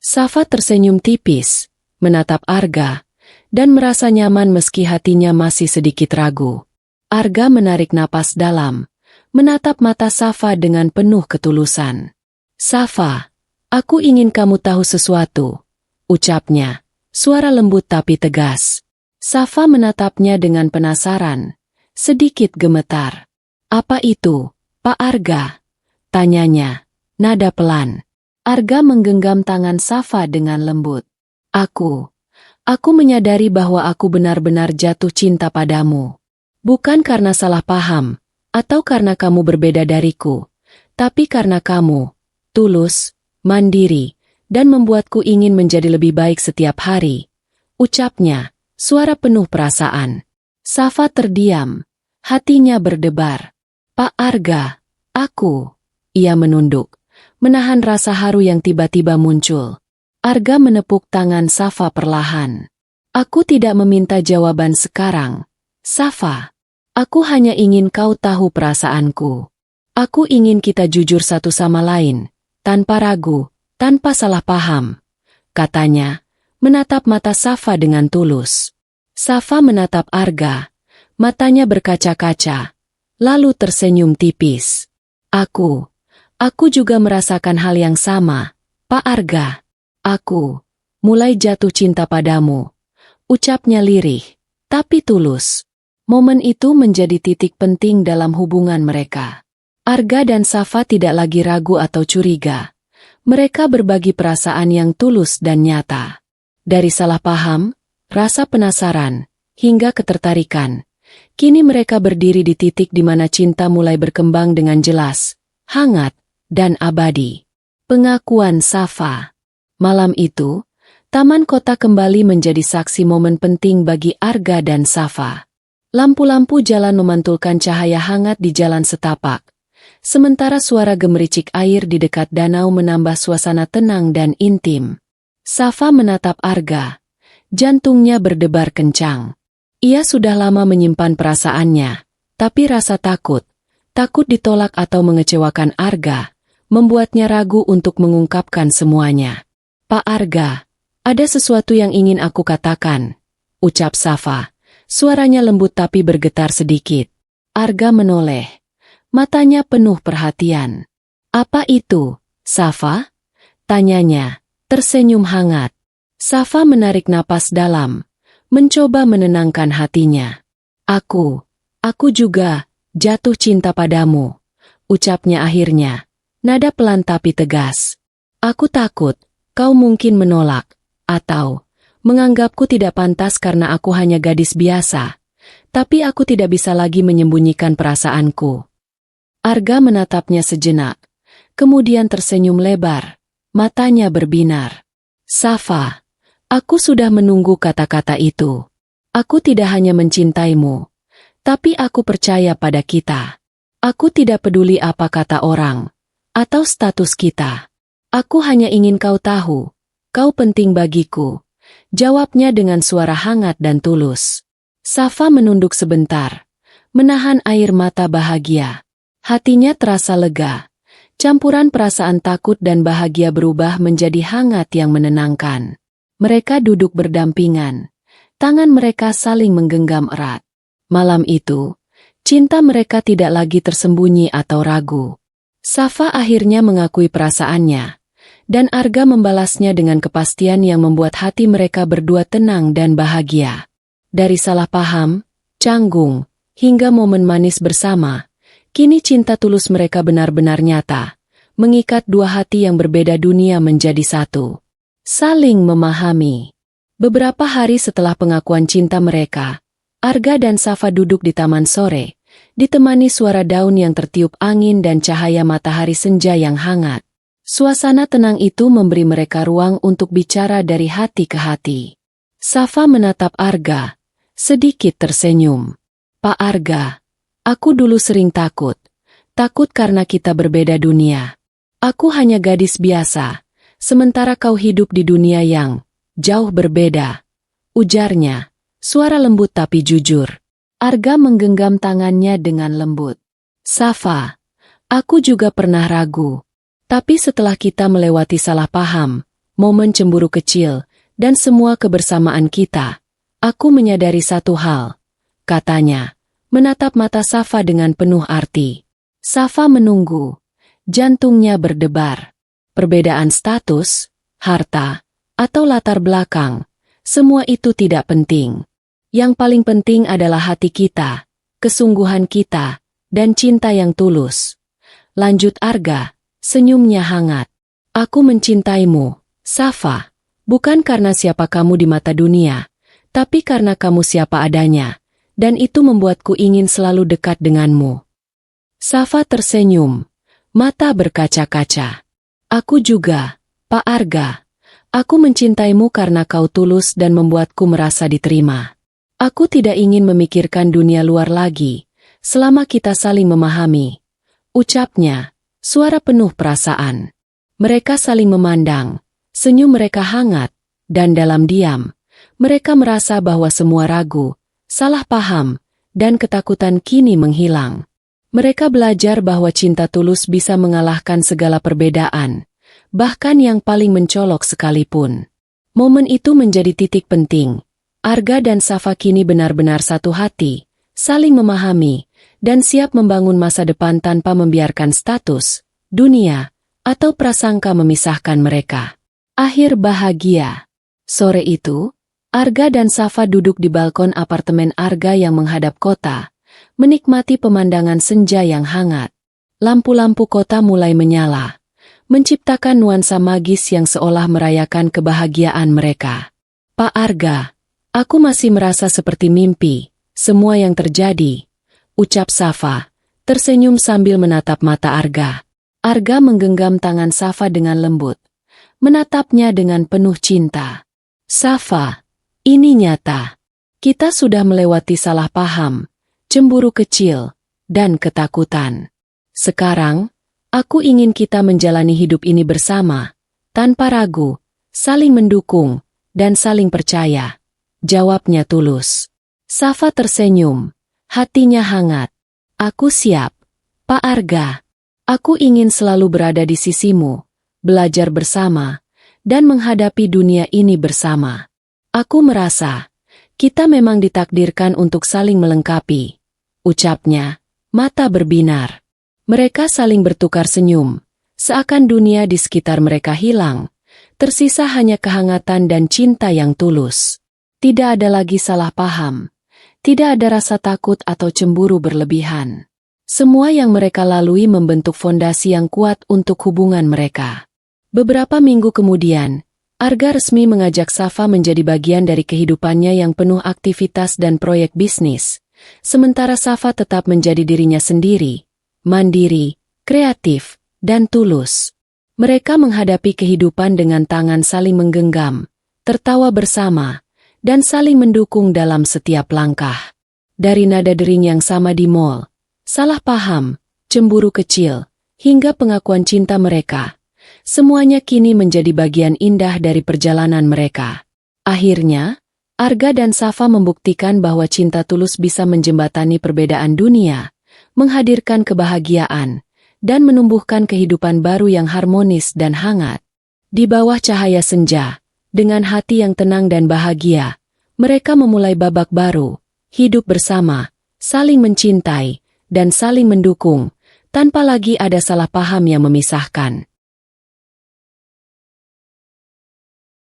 Speaker 1: Safa tersenyum tipis, menatap Arga, dan merasa nyaman meski hatinya masih sedikit ragu. Arga menarik napas dalam, menatap mata Safa dengan penuh ketulusan. Safa, aku ingin kamu tahu sesuatu, ucapnya, suara lembut tapi tegas. Safa menatapnya dengan penasaran, sedikit gemetar. Apa itu, Pak Arga? Tanyanya, nada pelan. Arga menggenggam tangan Safa dengan lembut. Aku menyadari bahwa aku benar-benar jatuh cinta padamu. Bukan karena salah paham, Atau karena kamu berbeda dariku, tapi karena kamu tulus, mandiri, dan membuatku ingin menjadi lebih baik setiap hari, ucapnya, suara penuh perasaan. Safa terdiam, hatinya berdebar. Pak Arga, aku. Ia menunduk, menahan rasa haru yang tiba-tiba muncul. Arga menepuk tangan Safa perlahan. Aku tidak meminta jawaban sekarang, Safa. Aku hanya ingin kau tahu perasaanku. Aku ingin kita jujur satu sama lain, tanpa ragu, tanpa salah paham. Katanya, menatap mata Safa dengan tulus. Safa menatap Arga, matanya berkaca-kaca, lalu tersenyum tipis. Aku juga merasakan hal yang sama, Pak Arga. Aku mulai jatuh cinta padamu. Ucapnya lirih, tapi tulus. Momen itu menjadi titik penting dalam hubungan mereka. Arga dan Safa tidak lagi ragu atau curiga. Mereka berbagi perasaan yang tulus dan nyata. Dari salah paham, rasa penasaran, hingga ketertarikan. Kini mereka berdiri di titik di mana cinta mulai berkembang dengan jelas, hangat, dan abadi. Pengakuan Safa. Malam itu, taman kota kembali menjadi saksi momen penting bagi Arga dan Safa. Lampu-lampu jalan memantulkan cahaya hangat di jalan setapak. Sementara suara gemericik air di dekat danau menambah suasana tenang dan intim. Safa menatap Arga. Jantungnya berdebar kencang. Ia sudah lama menyimpan perasaannya, tapi rasa takut ditolak atau mengecewakan Arga, membuatnya ragu untuk mengungkapkan semuanya. Pak Arga, ada sesuatu yang ingin aku katakan, ucap Safa. Suaranya lembut tapi bergetar sedikit. Arga menoleh. Matanya penuh perhatian. Apa itu, Safa? Tanyanya, tersenyum hangat. Safa menarik napas dalam, mencoba menenangkan hatinya. Aku juga jatuh cinta padamu, ucapnya akhirnya. Nada pelan tapi tegas. Aku takut, kau mungkin menolak, atau menganggapku tidak pantas karena aku hanya gadis biasa. Tapi aku tidak bisa lagi menyembunyikan perasaanku. Arga menatapnya sejenak, kemudian tersenyum lebar, matanya berbinar. Safa, aku sudah menunggu kata-kata itu. Aku tidak hanya mencintaimu, tapi aku percaya pada kita. Aku tidak peduli apa kata orang, atau status kita. Aku hanya ingin kau tahu, kau penting bagiku. Jawabnya dengan suara hangat dan tulus. Safa menunduk sebentar, menahan air mata bahagia. Hatinya terasa lega. Campuran perasaan takut dan bahagia berubah menjadi hangat yang menenangkan. Mereka duduk berdampingan. Tangan mereka saling menggenggam erat. Malam itu, cinta mereka tidak lagi tersembunyi atau ragu. Safa akhirnya mengakui perasaannya. Dan Arga membalasnya dengan kepastian yang membuat hati mereka berdua tenang dan bahagia. Dari salah paham, canggung, hingga momen manis bersama, kini cinta tulus mereka benar-benar nyata, mengikat dua hati yang berbeda dunia menjadi satu. Saling memahami. Beberapa hari setelah pengakuan cinta mereka, Arga dan Safa duduk di taman sore, ditemani suara daun yang tertiup angin dan cahaya matahari senja yang hangat. Suasana tenang itu memberi mereka ruang untuk bicara dari hati ke hati. Safa menatap Arga, sedikit tersenyum. Pak Arga, aku dulu sering takut. Takut karena kita berbeda dunia. Aku hanya gadis biasa, sementara kau hidup di dunia yang jauh berbeda. Ujarnya, suara lembut tapi jujur. Arga menggenggam tangannya dengan lembut. Safa, aku juga pernah ragu. Tapi setelah kita melewati salah paham, momen cemburu kecil, dan semua kebersamaan kita, aku menyadari satu hal. Katanya, menatap mata Safa dengan penuh arti. Safa menunggu. Jantungnya berdebar. Perbedaan status, harta, atau latar belakang, semua itu tidak penting. Yang paling penting adalah hati kita, kesungguhan kita, dan cinta yang tulus. Lanjut Arga. Senyumnya hangat. Aku mencintaimu, Safa, bukan karena siapa kamu di mata dunia, tapi karena kamu siapa adanya, dan itu membuatku ingin selalu dekat denganmu. Safa tersenyum, mata berkaca-kaca. Aku juga, Pak Arga. Aku mencintaimu karena kau tulus dan membuatku merasa diterima. Aku tidak ingin memikirkan dunia luar lagi, selama kita saling memahami. Ucapnya, suara penuh perasaan. Mereka saling memandang, senyum mereka hangat, dan dalam diam, mereka merasa bahwa semua ragu, salah paham, dan ketakutan kini menghilang. Mereka belajar bahwa cinta tulus bisa mengalahkan segala perbedaan, bahkan yang paling mencolok sekalipun. Momen itu menjadi titik penting. Arga dan Safa kini benar-benar satu hati, saling memahami, dan siap membangun masa depan tanpa membiarkan status, dunia, atau prasangka memisahkan mereka. Akhir bahagia. Sore itu, Arga dan Safa duduk di balkon apartemen Arga yang menghadap kota, menikmati pemandangan senja yang hangat. Lampu-lampu kota mulai menyala, menciptakan nuansa magis yang seolah merayakan kebahagiaan mereka. Pak Arga, aku masih merasa seperti mimpi, semua yang terjadi, ucap Safa, tersenyum sambil menatap mata Arga. Arga menggenggam tangan Safa dengan lembut, menatapnya dengan penuh cinta. Safa, ini nyata. Kita sudah melewati salah paham, cemburu kecil, dan ketakutan. Sekarang, aku ingin kita menjalani hidup ini bersama, tanpa ragu, saling mendukung, dan saling percaya. Jawabnya tulus. Safa tersenyum, hatinya hangat. Aku siap, Pak Arga. Aku ingin selalu berada di sisimu, belajar bersama, dan menghadapi dunia ini bersama. Aku merasa, kita memang ditakdirkan untuk saling melengkapi. Ucapnya, mata berbinar. Mereka saling bertukar senyum, seakan dunia di sekitar mereka hilang. Tersisa hanya kehangatan dan cinta yang tulus. Tidak ada lagi salah paham. Tidak ada rasa takut atau cemburu berlebihan. Semua yang mereka lalui membentuk fondasi yang kuat untuk hubungan mereka. Beberapa minggu kemudian, Arga resmi mengajak Safa menjadi bagian dari kehidupannya yang penuh aktivitas dan proyek bisnis. Sementara Safa tetap menjadi dirinya sendiri, mandiri, kreatif, dan tulus. Mereka menghadapi kehidupan dengan tangan saling menggenggam, tertawa bersama, dan saling mendukung dalam setiap langkah. Dari nada dering yang sama di mall, salah paham, cemburu kecil, hingga pengakuan cinta mereka, semuanya kini menjadi bagian indah dari perjalanan mereka. Akhirnya, Arga dan Safa membuktikan bahwa cinta tulus bisa menjembatani perbedaan dunia, menghadirkan kebahagiaan, dan menumbuhkan kehidupan baru yang harmonis dan hangat. Di bawah cahaya senja, dengan hati yang tenang dan bahagia, mereka memulai babak baru, hidup bersama, saling mencintai, dan saling mendukung, tanpa lagi ada salah paham yang memisahkan.